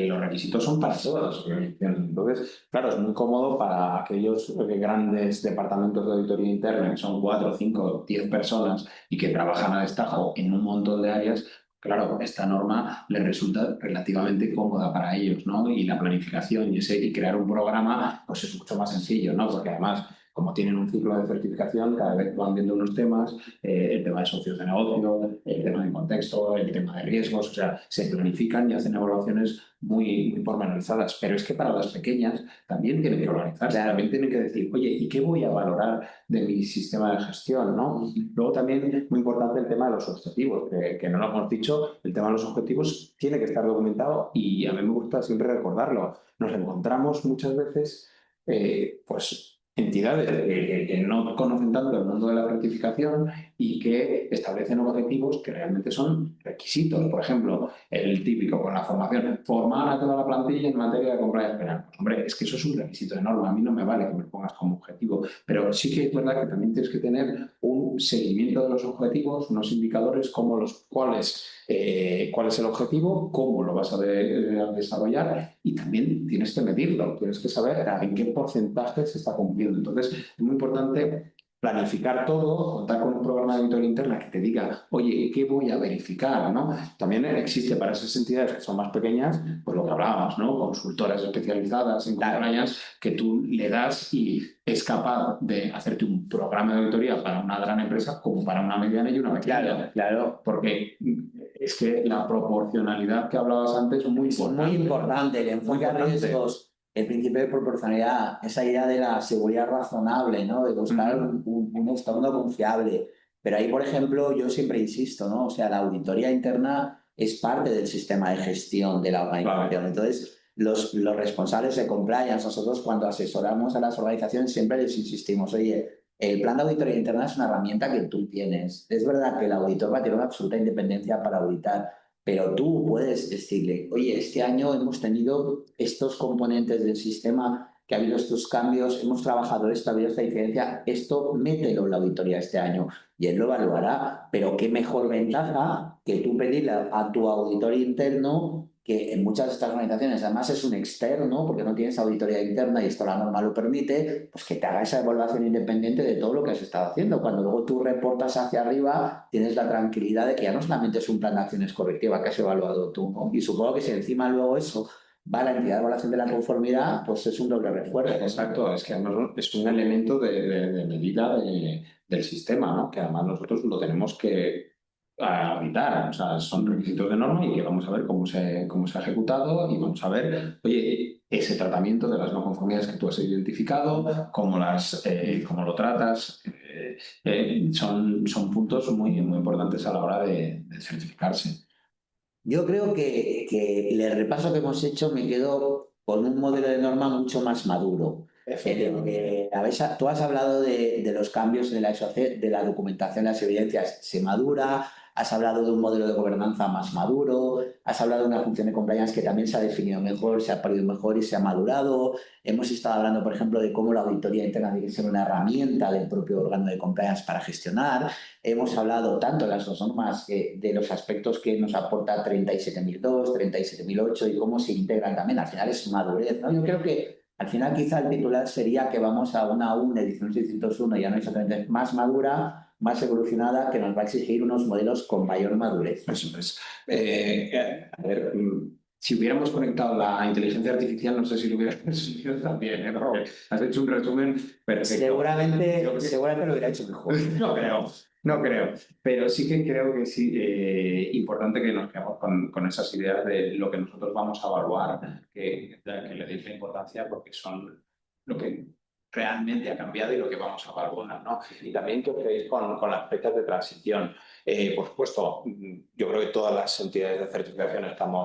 B: los requisitos son para todas las organizaciones. Entonces, claro, es muy cómodo para aquellos grandes departamentos de auditoría interna, que son 4, 5, 10 personas y que trabajan a destajo en un montón de áreas. Claro, esta norma les resulta relativamente cómoda para ellos, ¿no? Y la planificación y crear un programa, pues es mucho más sencillo, ¿no? Porque además, como tienen un ciclo de certificación, cada vez van viendo unos temas, el tema de socios de negocio, el tema de contexto, el tema de riesgos, o sea, se planifican y hacen evaluaciones muy pormenorizadas. Pero es que para las pequeñas también tienen que organizarse, también tienen que decir, oye, ¿y qué voy a valorar de mi sistema de gestión, ¿no? Luego también muy importante el tema de los objetivos, que no lo hemos dicho, el tema de los objetivos tiene que estar documentado y a mí me gusta siempre recordarlo. Nos encontramos muchas veces, pues, entidades que no conocen tanto el mundo de la certificación y que establecen objetivos que realmente son requisitos. Por ejemplo, el típico con la formación, formar a toda la plantilla en materia de compliance penal. Pues, hombre, es que eso es un requisito de norma. A mí no me vale que me pongas como objetivo, pero sí que es verdad que también tienes que tener un seguimiento de los objetivos, unos indicadores como los cuales, cuál es el objetivo, cómo lo vas a desarrollar y también tienes que medirlo, tienes que saber en qué porcentaje se está cumpliendo. Entonces, es muy importante planificar todo, contar con un programa de auditoría interna que te diga, oye, ¿qué voy a verificar? ¿No? También existe para esas entidades que son más pequeñas, pues lo que hablábamos, ¿no? Consultoras especializadas en compliance que tú le das y es capaz de hacerte un programa de auditoría para una gran empresa como para una mediana y una pequeña.
A: Claro, claro.
B: Porque es que la proporcionalidad que hablabas antes es muy importante.
A: Muy importante, el enfoque a riesgos, el principio de proporcionalidad, esa idea de la seguridad razonable, ¿no? De buscar un entorno confiable. Pero ahí, por ejemplo, yo siempre insisto, ¿no? O sea, la auditoría interna es parte del sistema de gestión de la organización.
B: Claro.
A: Entonces, los responsables de compliance, nosotros cuando asesoramos a las organizaciones siempre les insistimos, oye, el plan de auditoría interna es una herramienta que tú tienes. Es verdad que el auditor va a tener una absoluta independencia para auditar, pero tú puedes decirle, oye, este año hemos tenido estos componentes del sistema, que ha habido estos cambios, hemos trabajado esto, ha habido esta diferencia, esto mételo en la auditoría este año y él lo evaluará. Pero qué mejor ventaja que tú pedirle a tu auditor interno, que en muchas de estas organizaciones además es un externo, porque no tienes auditoría interna y esto la norma lo permite, pues que te haga esa evaluación independiente de todo lo que has estado haciendo. Cuando luego tú reportas hacia arriba, tienes la tranquilidad de que ya no solamente es un plan de acciones correctiva que has evaluado tú, ¿no? Y supongo que si encima luego eso va a la entidad de evaluación de la conformidad, pues es un doble refuerzo.
B: Exacto, es que además es un elemento de medida del sistema, ¿no? Que además nosotros lo tenemos que auditar, o sea, son requisitos de norma y que vamos a ver cómo se ha ejecutado y vamos a ver, oye, ese tratamiento de las no conformidades que tú has identificado, cómo lo tratas, son puntos muy importantes a la hora de certificarse.
A: Yo creo que el repaso que hemos hecho me quedo con un modelo de norma mucho más maduro. Tú has hablado de los cambios de la SOC, de la documentación de las evidencias, se madura, has hablado de un modelo de gobernanza más maduro, has hablado de una función de compliance que también se ha definido mejor, se ha parido mejor y se ha madurado. Hemos estado hablando, por ejemplo, de cómo la auditoría interna tiene que ser una herramienta del propio órgano de compliance para gestionar. Hemos hablado tanto en las dos normas de los aspectos que nos aporta 37.002, 37.008 y cómo se integran también. Al final es madurez, ¿no? Yo creo que al final quizá el titular sería que vamos a una edición 601, ya no exactamente más madura, más evolucionada, que nos va a exigir unos modelos con mayor madurez.
B: Eso es. A ver, si hubiéramos conectado la inteligencia artificial, no sé si lo hubiera conseguido también, ¿eh? Porque has hecho un resumen perfecto.
A: Seguramente lo hubiera hecho mejor.
B: No creo. Pero sí que creo que sí, importante que nos quedemos con esas ideas de lo que nosotros vamos a evaluar, que le deis la importancia porque son lo que realmente ha cambiado y lo que vamos a evaluar, ¿no? Y también que os quedéis con las fechas de transición. Por supuesto, yo creo que todas las entidades de certificación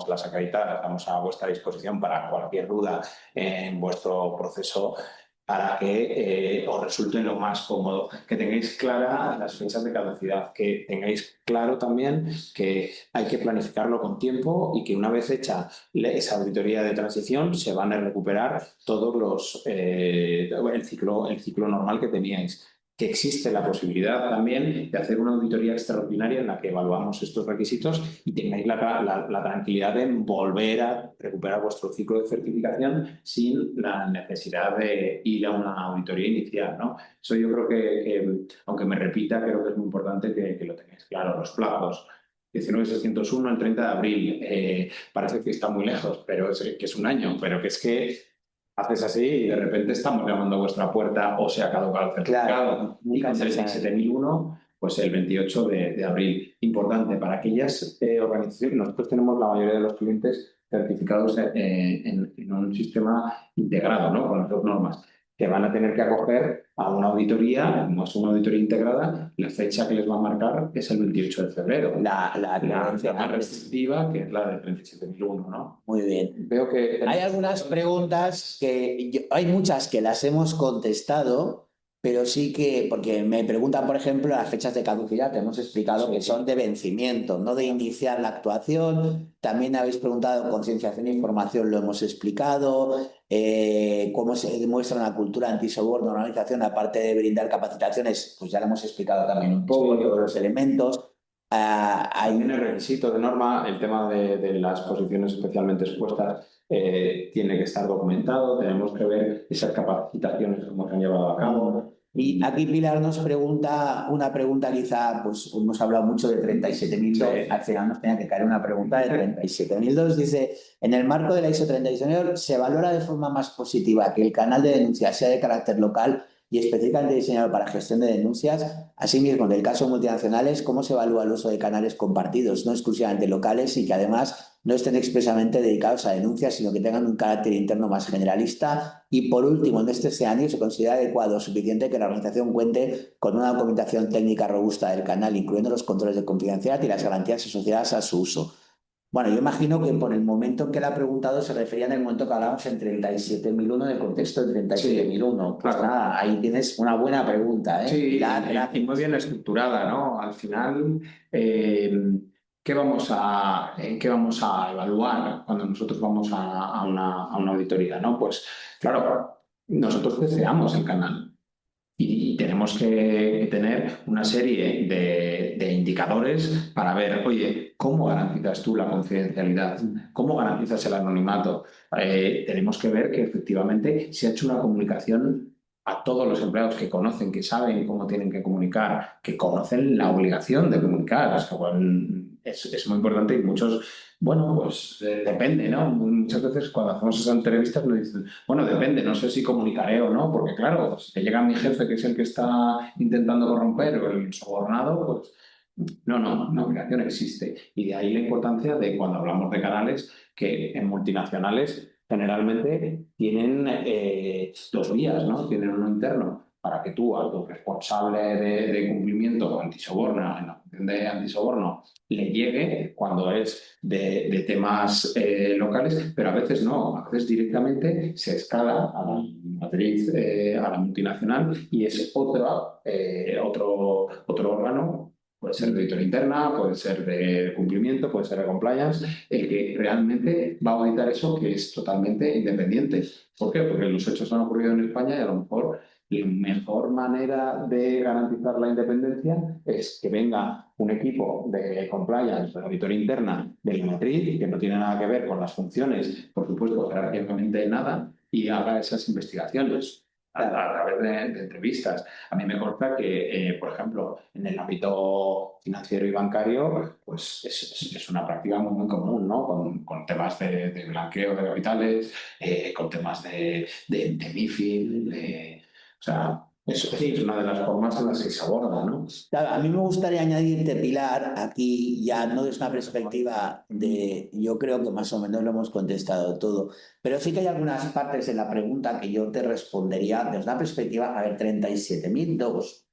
B: las acreditadas, estamos a vuestra disposición para cualquier duda en vuestro proceso para que os resulte lo más cómodo, que tengáis claras las fechas de caducidad, que tengáis claro también que hay que planificarlo con tiempo y que una vez hecha esa auditoría de transición se van a recuperar todos el ciclo normal que teníais. Que existe la posibilidad también de hacer una auditoría extraordinaria en la que evaluamos estos requisitos y tengáis la tranquilidad de volver a recuperar vuestro ciclo de certificación sin la necesidad de ir a una auditoría inicial, ¿no? Eso yo creo que aunque me repita, creo que es muy importante que lo tengáis claro. Los plazos. 19.601 el 30 de abril. Parece que está muy lejos, pero que es un año, pero que es que haces así y de repente estamos llamando a vuestra puerta o se ha caducado el certificado. Y con el 7001, pues el 28 de abril. Importante para aquellas organizaciones. Nosotros tenemos la mayoría de los clientes certificados en un sistema integrado, ¿no? Con las dos normas, que van a tener que acoger a una auditoría, como es una auditoría integrada, la fecha que les va a marcar es el 28 de febrero. La más restrictiva, que es la del 37.001, ¿no?
A: Muy bien.
B: Veo que
A: hay algunas preguntas que hay muchas que las hemos contestado, pero sí que, porque me preguntan, por ejemplo, las fechas de caducidad, te hemos explicado que son de vencimiento, no de iniciar la actuación. También habéis preguntado concienciación e información, lo hemos explicado. Cómo se demuestra una cultura antisoborno, organización, aparte de brindar capacitaciones, pues ya lo hemos explicado también un poco, todos los elementos.
B: También el requisito de norma, el tema de las posiciones especialmente expuestas, tiene que estar documentado, tenemos que ver esas capacitaciones cómo se han llevado a cabo.
A: Y aquí Pilar nos pregunta una pregunta quizá, pues hemos hablado mucho de 37.002,
B: Sí.
A: al final nos tenía que caer una pregunta de 37.002, dice, en el marco de la ISO 37000 se valora de forma más positiva que el canal de denuncia sea de carácter local y específicamente diseñado para gestión de denuncias. Asimismo, en el caso de multinacionales, ¿cómo se evalúa el uso de canales compartidos, no exclusivamente locales y que además no estén expresamente dedicados a denuncias, sino que tengan un carácter interno más generalista? Y por último, en este escenario se considera adecuado o suficiente que la organización cuente con una documentación técnica robusta del canal, incluyendo los controles de confidencialidad y las garantías asociadas a su uso. Bueno, yo imagino que por el momento en que la ha preguntado se refería en el momento que hablábamos en 37.001, en el contexto de 37.001. Pues
B: claro.
A: nada, ahí tienes una buena pregunta, ¿eh?
B: Sí,
A: Pilar,
B: y
A: gracias.
B: muy bien estructurada, ¿no? Al final, ¿qué vamos a evaluar cuando nosotros vamos a una auditoría, ¿no? Pues claro, nosotros deseamos el canal. Y tenemos que tener una serie de indicadores para ver, oye, ¿cómo garantizas tú la confidencialidad? ¿Cómo garantizas el anonimato? Tenemos que ver que efectivamente se ha hecho una comunicación a todos los empleados que conocen, que saben cómo tienen que comunicar, que conocen la obligación de comunicar. O sea, bueno, es muy importante y muchos, bueno, pues depende, ¿no? Muchas veces cuando hacemos esas entrevistas nos dicen, bueno, depende, no sé si comunicaré o no, porque claro, si te llega mi jefe, que es el que está intentando corromper o el sobornado, pues no, la obligación existe. Y de ahí la importancia de cuando hablamos de canales, que en multinacionales generalmente tienen dos vías, ¿no? Tienen uno interno para que tú, a tu responsable de cumplimiento antisoborno, en la función de antisoborno, le llegue cuando es de temas locales, pero a veces no, a veces directamente se escala a la matriz, a la multinacional y es otro órgano, puede ser de auditoría interna, puede ser de cumplimiento, puede ser de compliance, el que realmente va a auditar eso que es totalmente independiente. ¿Por qué? Porque los hechos han ocurrido en España y a lo mejor la mejor manera de garantizar la independencia es que venga un equipo de compliance, de auditoría interna de la matriz, que no tiene nada que ver con las funciones, por supuesto, prácticamente nada, y haga esas investigaciones a través de entrevistas. A mí me consta que, por ejemplo, en el ámbito financiero y bancario, pues es una práctica muy común, ¿no? Con temas de blanqueo de capitales, con temas de MiFID, o sea, eso sí, es una de las formas en las que se aborda, ¿no?
A: Claro, a mí me gustaría añadirte, Pilar, aquí ya no desde una perspectiva de, yo creo que más o menos lo hemos contestado todo, pero sí que hay algunas partes en la pregunta que yo te respondería desde una perspectiva, a ver, 37.002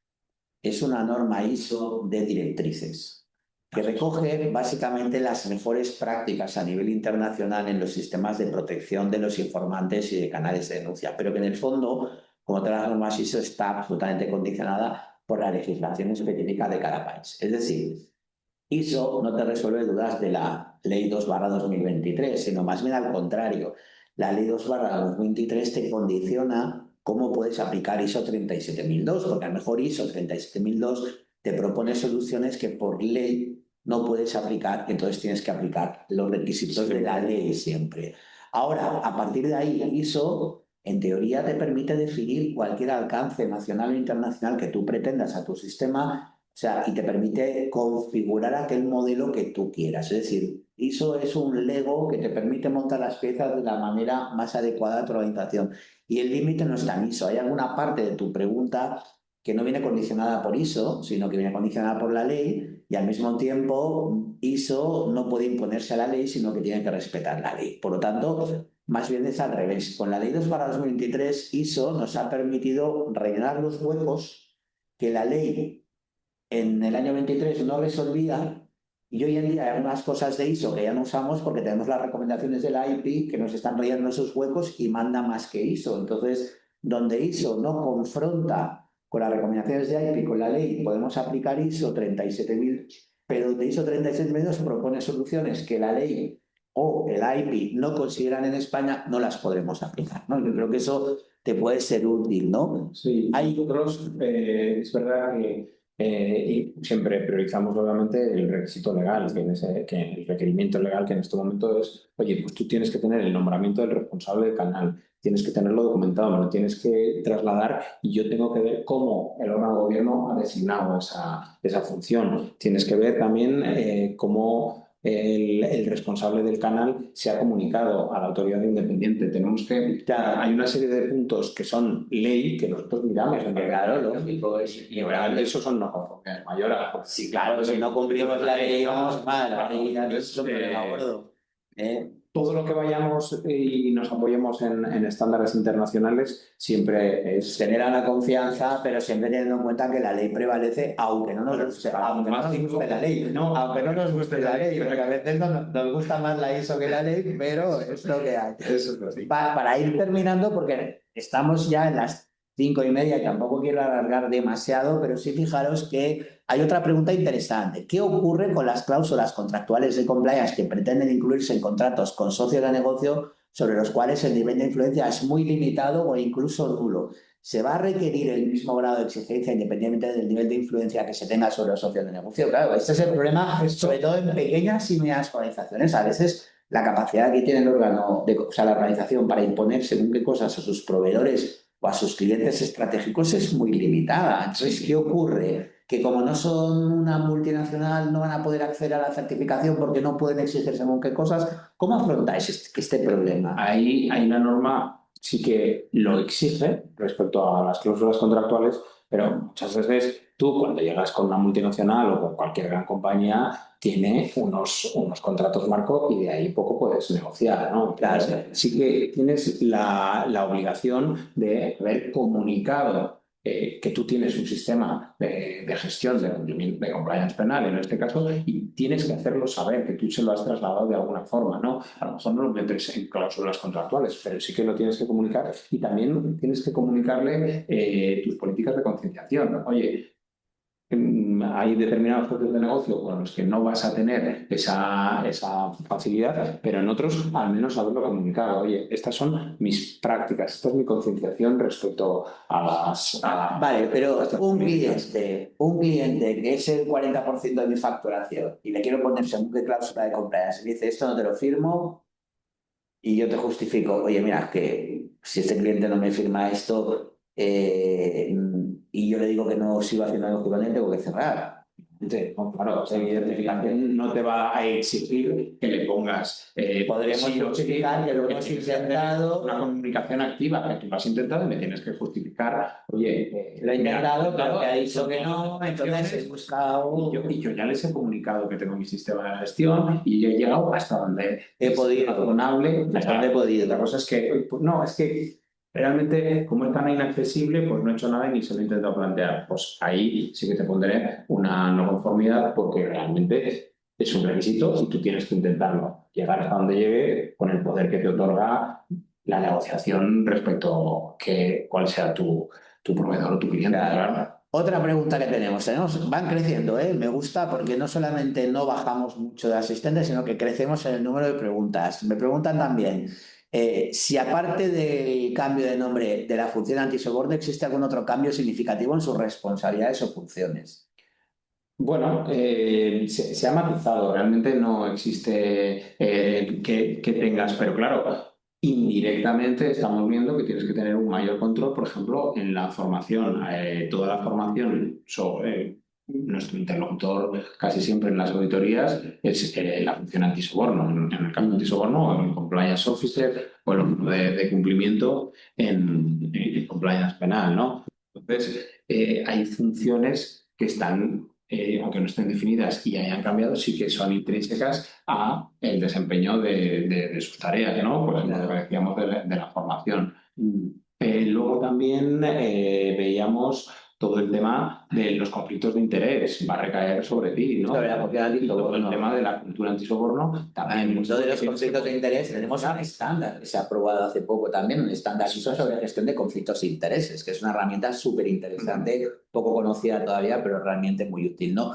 A: es una norma ISO de directrices que recoge básicamente las mejores prácticas a nivel internacional en los sistemas de protección de los informantes y de canales de denuncia, pero que en el fondo, como todas las normas ISO, está absolutamente condicionada por la legislación específica de cada país. Es decir, ISO no te resuelve dudas de la Ley 2/2023, sino más bien al contrario. La Ley 2/2023 te condiciona cómo puedes aplicar ISO 37002, porque a lo mejor ISO 37002 te propone soluciones que por ley no puedes aplicar, entonces tienes que aplicar los requisitos de la ley siempre. Ahora, a partir de ahí, ISO, en teoría, te permite definir cualquier alcance nacional o internacional que tú pretendas a tu sistema, o sea, y te permite configurar aquel modelo que tú quieras. Es decir, ISO es un Lego que te permite montar las piezas de la manera más adecuada a tu organización. Y el límite no está en ISO. Hay alguna parte de tu pregunta que no viene condicionada por ISO, sino que viene condicionada por la ley, y al mismo tiempo ISO no puede imponerse a la ley, sino que tiene que respetar la ley. Por lo tanto, más bien es al revés. Con la ley 2/2023, ISO nos ha permitido rellenar los huecos que la ley en el año 23 no resolvía, y hoy en día hay algunas cosas de ISO que ya no usamos porque tenemos las recomendaciones de la IP que nos están rellenando esos huecos y manda más que ISO. Entonces, donde ISO no confronta con las recomendaciones de IP, con la ley, podemos aplicar ISO 37.000, pero donde ISO 37.000 nos propone soluciones que la ley o el IP no consideran en España, no las podremos aplicar, ¿no? Yo creo que eso te puede ser útil, ¿no?
B: Sí, hay otros, es verdad que y siempre priorizamos obviamente el requisito legal, que el requerimiento legal que en este momento es, oye, pues tú tienes que tener el nombramiento del responsable del canal, tienes que tenerlo documentado, me lo tienes que trasladar y yo tengo que ver cómo el órgano de gobierno ha designado esa función. Tienes que ver también cómo el responsable del canal se ha comunicado a la autoridad independiente. Tenemos que, hay una serie de puntos que son ley que nosotros miramos.
A: Claro, lógico.
B: Y esos son no conformidades mayores.
A: Sí, claro, si no cumplimos la ley vamos mal. Ahí eso me de acuerdo.
B: Todo lo que vayamos y nos apoyemos en estándares internacionales siempre es
A: genera una confianza, pero siempre teniendo en cuenta que la ley prevalece, aunque no nos guste, la ley. No, aunque no nos guste la ley, porque a veces nos gusta más la ISO que la ley, pero es lo que hay.
B: Eso es así.
A: Para ir terminando, porque estamos ya en las 5:30 y tampoco quiero alargar demasiado, pero sí fijaros que hay otra pregunta interesante. ¿Qué ocurre con las cláusulas contractuales de compliance que pretenden incluirse en contratos con socios de negocio sobre los cuales el nivel de influencia es muy limitado o incluso nulo? ¿Se va a requerir el mismo grado de exigencia independientemente del nivel de influencia que se tenga sobre los socios de negocio? Claro, este es el problema, sobre todo en pequeñas y medianas organizaciones. A veces la capacidad que tiene el órgano, o sea, la organización para imponer según qué cosas a sus proveedores o a sus clientes estratégicos es muy limitada. Entonces, ¿qué ocurre? Que como no son una multinacional, no van a poder acceder a la certificación porque no pueden exigir según qué cosas. ¿Cómo afrontáis este problema?
B: Ahí hay una norma, sí que lo exige respecto a las cláusulas contractuales, pero muchas veces tú cuando llegas con una multinacional o con cualquier gran compañía tiene unos contratos marco y de ahí poco puedes negociar, ¿no?
A: Claro.
B: Sí que tienes la obligación de haber comunicado que tú tienes un sistema de gestión de compliance penal, en este caso, y tienes que hacerlo saber, que tú se lo has trasladado de alguna forma, ¿no? A lo mejor no lo metes en cláusulas contractuales, pero sí que lo tienes que comunicar y también tienes que comunicarle tus políticas de concienciación, ¿no? Oye, hay determinados socios de negocio con los que no vas a tener esa facilidad, pero en otros al menos haberlo comunicado. Oye, estas son mis prácticas, esta es mi concienciación respecto a las...
A: Vale, pero un cliente que es el 40% de mi facturación y le quiero poner según qué cláusula de compliance y dice esto no te lo firmo y yo te justifico, oye, mira, que si este cliente no me firma esto y yo le digo que no sigo haciendo negocio con él, tengo que cerrar.
B: No, claro, no te va a exigir que le pongas.
A: Podremos justificar que lo hemos intentado.
B: Una comunicación activa, que tú lo has intentado y me tienes que justificar. Oye,
A: lo he intentado, pero que ha dicho que no, entonces he buscado.
B: Y yo ya les he comunicado que tengo mi sistema de gestión y yo he llegado hasta donde
A: he podido.
B: Razonable.
A: Hasta donde he podido.
B: La cosa es que, no, es que. Realmente, como es tan inaccesible, pues no he hecho nada y ni se lo he intentado plantear. Pues ahí sí que te pondré una no conformidad porque realmente es un requisito y tú tienes que intentarlo. Llegar hasta donde llegue con el poder que te otorga la negociación respecto a cuál sea tu proveedor o tu cliente.
A: Claro. Otra pregunta que tenemos, van creciendo, me gusta porque no solamente no bajamos mucho de asistentes, sino que crecemos en el número de preguntas. Me preguntan también si aparte del cambio de nombre de la función antisoborno existe algún otro cambio significativo en sus responsabilidades o funciones.
B: Bueno, se ha matizado, realmente no existe que tengas, pero claro, indirectamente estamos viendo que tienes que tener un mayor control, por ejemplo, en la formación. Toda la formación sobre nuestro interlocutor casi siempre en las auditorías es la función antisoborno. En el caso antisoborno, o el compliance officer o el grupo de cumplimiento en compliance penal, ¿no? Entonces, hay funciones que están aunque no estén definidas y hayan cambiado, sí que son intrínsecas a el desempeño de sus tareas, ¿no? Por ejemplo, lo que decíamos de la formación. Luego también veíamos todo el tema de los conflictos de interés, va a recaer sobre ti, ¿no?
A: Sobre la propiedad
B: y todo el tema de la cultura antisoborno también.
A: En el mundo de los conflictos de interés tenemos un estándar que se ha aprobado hace poco también, un estándar ISO sobre gestión de conflictos de intereses, que es una herramienta súper interesante, poco conocida todavía, pero realmente muy útil, ¿no?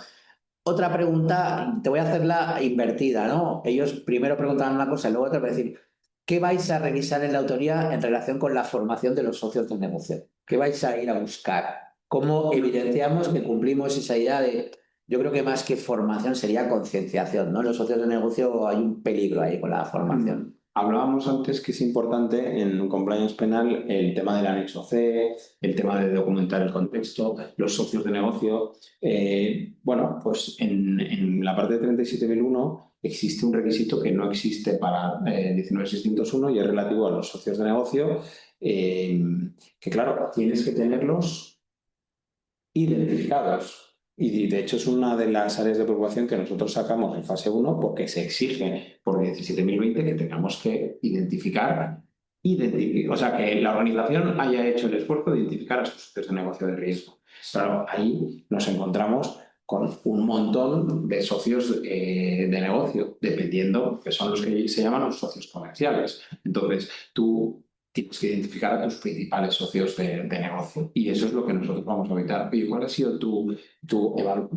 A: Otra pregunta, te voy a hacerla invertida, ¿no? Ellos primero preguntan una cosa y luego te voy a decir, ¿qué vais a revisar en la autoría en relación con la formación de los socios del negocio? ¿Qué vais a ir a buscar? ¿Cómo evidenciamos que cumplimos esa idea de, yo creo que más que formación sería concienciación, ¿no? Los socios de negocio hay un peligro ahí con la formación.
B: Hablábamos antes que es importante en un compliance penal el tema del anexo C, el tema de documentar el contexto, los socios de negocio. Bueno, pues en la parte de 37.001 existe un requisito que no existe para 19.601 y es relativo a los socios de negocio, que claro, tienes que tenerlos identificados. Y de hecho es una de las áreas de preocupación que nosotros sacamos en fase uno porque se exige por 17.020 que tengamos que identificar, o sea, que la organización haya hecho el esfuerzo de identificar a sus socios de negocio de riesgo. Claro, ahí nos encontramos con un montón de socios de negocio, dependiendo, que son los que se llaman los socios comerciales. Entonces, tú tienes que identificar a tus principales socios de negocio. Y eso es lo que nosotros vamos a evitar. Oye, ¿cuál ha sido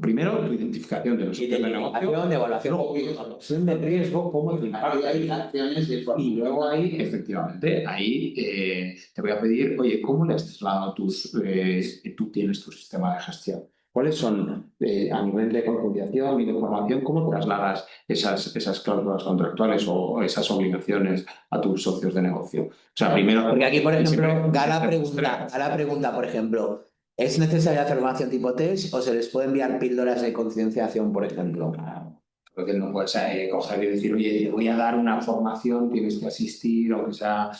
B: primero, tu identificación de los socios de negocio?
A: De evaluación,
B: Evaluación de riesgo, cómo te impacta. Y luego ahí, efectivamente, ahí te voy a pedir, oye, ¿cómo le has trasladado tú tienes tu sistema de gestión? ¿Cuáles son, a nivel de concienciación y de formación, cómo trasladas esas cláusulas contractuales o esas obligaciones a tus socios de negocio? O sea, primero...
A: Porque aquí, por ejemplo, da la pregunta, por ejemplo, ¿es necesaria hacer formación tipo test o se les puede enviar píldoras de concienciación, por ejemplo?
B: Porque no puedes coger y decir, oye, te voy a dar una formación, tienes que asistir, aunque sea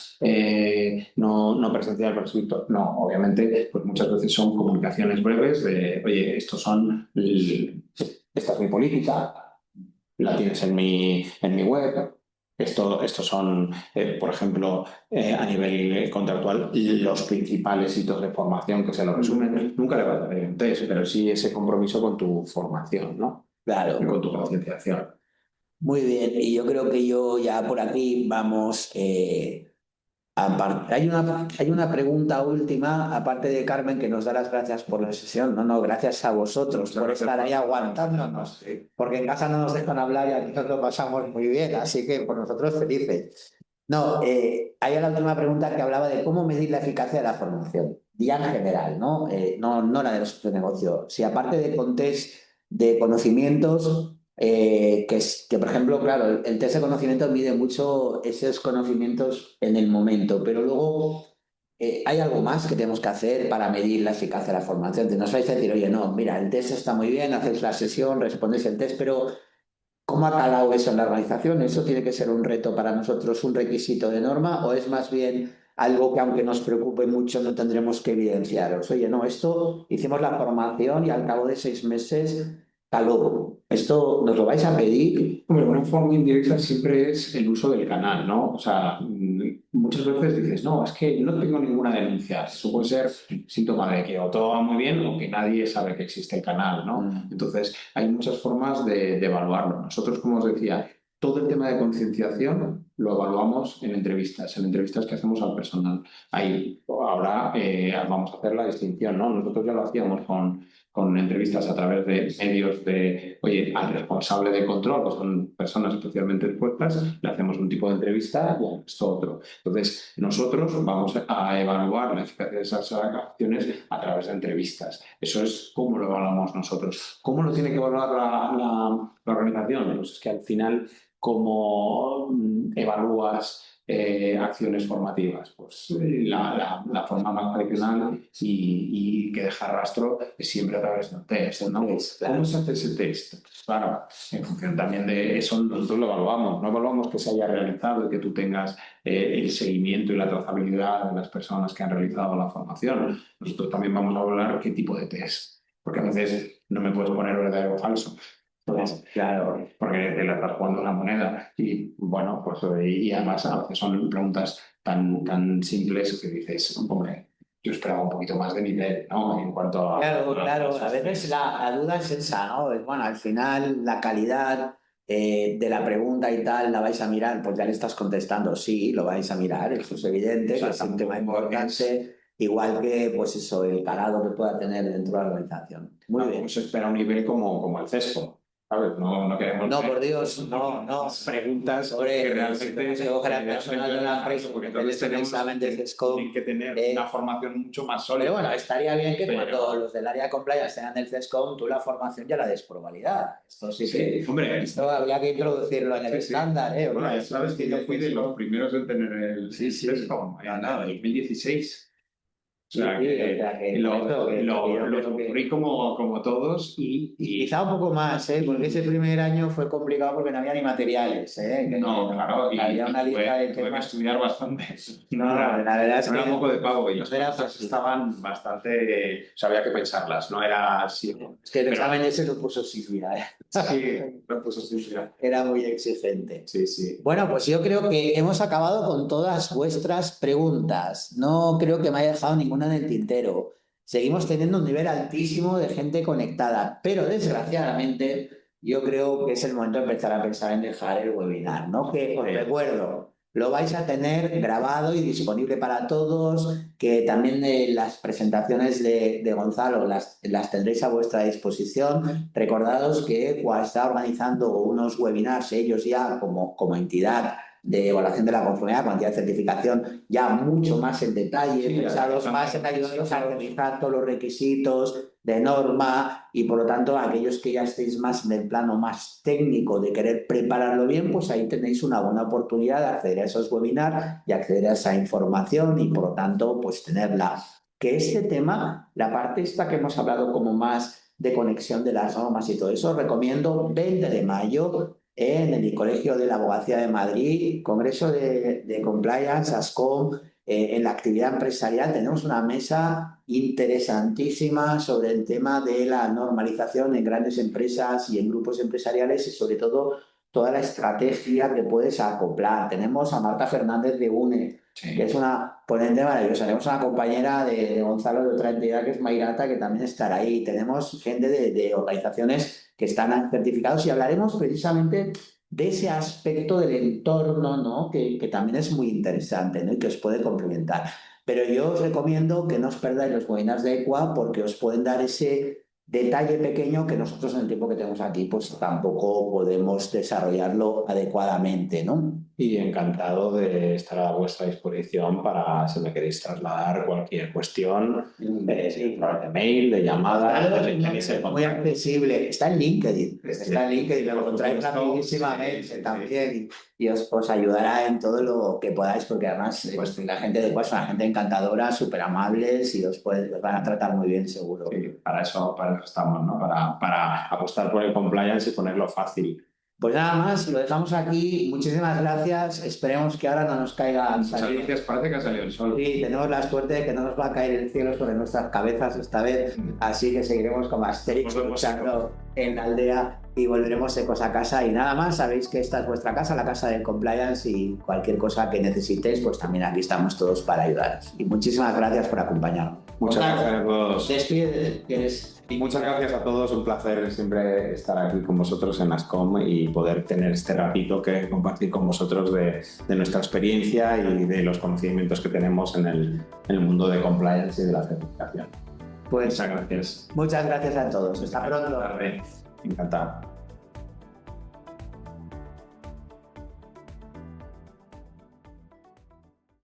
B: no presencial, pero escrito. No, obviamente, pues muchas veces son comunicaciones breves de, oye, esta es mi política, la tienes en mi web. Estos son, por ejemplo, a nivel contractual, los principales hitos de formación que se lo resumen. Nunca le vas a pedir un test, pero sí ese compromiso con tu formación, ¿no?
A: Claro.
B: Y con tu concienciación.
A: Muy bien, y yo creo que yo ya por aquí vamos. Hay una pregunta última, aparte de Carmen, que nos da las gracias por la sesión. No, gracias a vosotros por estar ahí aguantándonos, porque en casa no nos dejan hablar y aquí nos lo pasamos muy bien, así que por nosotros felices. No, hay la última pregunta que hablaba de cómo medir la eficacia de la formación, ya en general, ¿no? No la de los de negocio. Si aparte de con test de conocimientos, que por ejemplo, claro, el test de conocimiento mide mucho esos conocimientos en el momento, pero luego hay algo más que tenemos que hacer para medir la eficacia de la formación. Te nos vais a decir, oye, no, mira, el test está muy bien, haces la sesión, respondes el test, pero ¿cómo ha calado eso en la organización? ¿Eso tiene que ser un reto para nosotros, un requisito de norma, o es más bien algo que aunque nos preocupe mucho no tendremos que evidenciaros? Oye, no, esto hicimos la formación y al cabo de 6 meses caló. ¿Esto nos lo vais a pedir?
B: Hombre, una forma indirecta siempre es el uso del canal, ¿no? O sea, muchas veces dices, no, es que no tengo ninguna denuncia. Eso puede ser síntoma de que o todo va muy bien o que nadie sabe que existe el canal, ¿no? Entonces, hay muchas formas de evaluarlo. Nosotros, como os decía, todo el tema de concienciación lo evaluamos en entrevistas que hacemos al personal. Ahí ahora vamos a hacer la distinción, ¿no? Nosotros ya lo hacíamos con entrevistas a través de medios oye, al responsable de control, que son personas especialmente expuestas, le hacemos un tipo de entrevista y esto otro. Entonces, nosotros vamos a evaluar la eficacia de esas acciones a través de entrevistas. Eso es cómo lo evaluamos nosotros. ¿Cómo lo tiene que evaluar la organización? Pues es que al final, ¿cómo evalúas acciones formativas? Pues la forma más tradicional y que deja rastro es siempre a través de un test, ¿no? ¿Cómo se hace ese test? Claro, en función también de eso nosotros lo evaluamos. No evaluamos que se haya realizado y que tú tengas el seguimiento y la trazabilidad de las personas que han realizado la formación. Nosotros también vamos a evaluar qué tipo de test, porque a veces no me puedes poner verdadero o falso. Entonces, claro, porque te la estás jugando una moneda y bueno, pues y además a veces son preguntas tan simples que dices, hombre, yo esperaba un poquito más de nivel, ¿no? En cuanto a...
A: Claro, a veces la duda es esa, ¿no? Bueno, al final la calidad de la pregunta y tal la vais a mirar, pues ya le estás contestando, sí, lo vais a mirar, eso es evidente, que es un tema importante, igual que, pues eso, el calado que pueda tener dentro de la organización. Muy bien.
B: Se espera un nivel como el CESCO. ¿sabes? No queremos...
A: No, por Dios, no.
B: Preguntas
A: Sobre
B: que realmente...
A: si coger al personal de la empresa,
B: porque
A: porque tenés un examen de CESCOM.
B: Tienen que tener una formación mucho más sólida.
A: Pero bueno, estaría bien que cuando los del área de compliance tengan el CESCOM, tú la formación ya la des por validada. Esto sí que...
B: Hombre,
A: esto habría que introducirlo en el estándar, ¿eh?
B: Bueno, ya sabes que yo fui de los primeros en tener el CESCOM en 2016. O sea, que lo sufrí como todos
A: y quizá un poco más, porque ese primer año fue complicado porque no había ni materiales.
B: Claro, y
A: había una lista de
B: tuve que
A: temas.
B: estudiar bastante.
A: La verdad es que
B: era un poco de pavo y las
A: cosas
B: cosas estaban bastante... O sea, había que pensarlas, no era así.
A: Es que el examen ese lo puso Silvia, ¿eh?
B: Sí, lo puso Silvia.
A: Era muy exigente.
B: Sí.
A: Bueno, pues yo creo que hemos acabado con todas vuestras preguntas. No creo que me haya dejado ninguna en el tintero. Seguimos teniendo un nivel altísimo de gente conectada, pero desgraciadamente yo creo que es el momento de empezar a pensar en dejar el webinar, ¿no? Que os recuerdo, lo vais a tener grabado y disponible para todos, que también las presentaciones de Gonzalo las tendréis a vuestra disposición. Recordados que QA está organizando unos webinars, ellos ya como entidad de evaluación de la conformidad, cuantía de certificación, ya mucho más en detalle, pensados más en ayudarnos a realizar todos los requisitos de norma y por lo tanto aquellos que ya estéis más en el plano más técnico de querer prepararlo bien, pues ahí tenéis una buena oportunidad de acceder a esos webinars y acceder a esa información y por lo tanto pues tenerla. Que este tema, la parte esta que hemos hablado como más de conexión de las normas y todo eso, recomiendo 20 de mayo en el Colegio de la Abogacía de Madrid, Congreso de Compliance, ASCOM, en la actividad empresarial tenemos una mesa interesantísima sobre el tema de la normalización en grandes empresas y en grupos empresariales y sobre todo toda la estrategia que puedes acoplar. Tenemos a Marta Fernández de UNE, que es una ponente maravillosa. Tenemos una compañera de Gonzalo de otra entidad que es Mayrata, que también estará ahí. Tenemos gente de organizaciones que están certificados y hablaremos precisamente de ese aspecto del entorno, ¿no? que también es muy interesante, ¿no? Y que os puede complementar. Pero yo os recomiendo que no os perdáis los webinars de EQUA porque os pueden dar ese detalle pequeño que nosotros en el tiempo que tenemos aquí pues tampoco podemos desarrollarlo adecuadamente, ¿no?
B: Y encantado de estar a vuestra disposición para si me queréis trasladar cualquier cuestión de mail, de llamada.
A: Muy accesible. Está en LinkedIn. Está en LinkedIn, lo encontráis rapidísimamente también y os ayudará en todo lo que podáis porque además pues, la gente de EQUA es una gente encantadora, súper amables y os van a tratar muy bien seguro.
B: Sí, para eso estamos, ¿no? Para apostar por el compliance y ponerlo fácil.
A: Pues nada más, lo dejamos aquí. Muchísimas gracias. Esperemos que ahora no nos caiga el
B: sol. Parece que ha salido el sol.
A: Sí, tenemos la suerte de que no nos va a caer el cielo sobre nuestras cabezas esta vez. Así que seguiremos como Asterix luchando en la aldea y volveremos secos a casa. Y nada más, sabéis que esta es vuestra casa, la casa del compliance y cualquier cosa que necesitéis, pues también aquí estamos todos para ayudaros. Y muchísimas gracias por acompañarnos.
B: Muchas gracias a todos.
A: Despídete, que eres...
B: Y muchas gracias a todos, un placer siempre estar aquí con vosotros en ASCOM y poder tener este ratito que compartir con vosotros de nuestra experiencia y de los conocimientos que tenemos en el mundo de compliance y de la certificación.
A: Pues,
B: muchas gracias.
A: Muchas gracias a todos. Hasta pronto.
B: Encantado.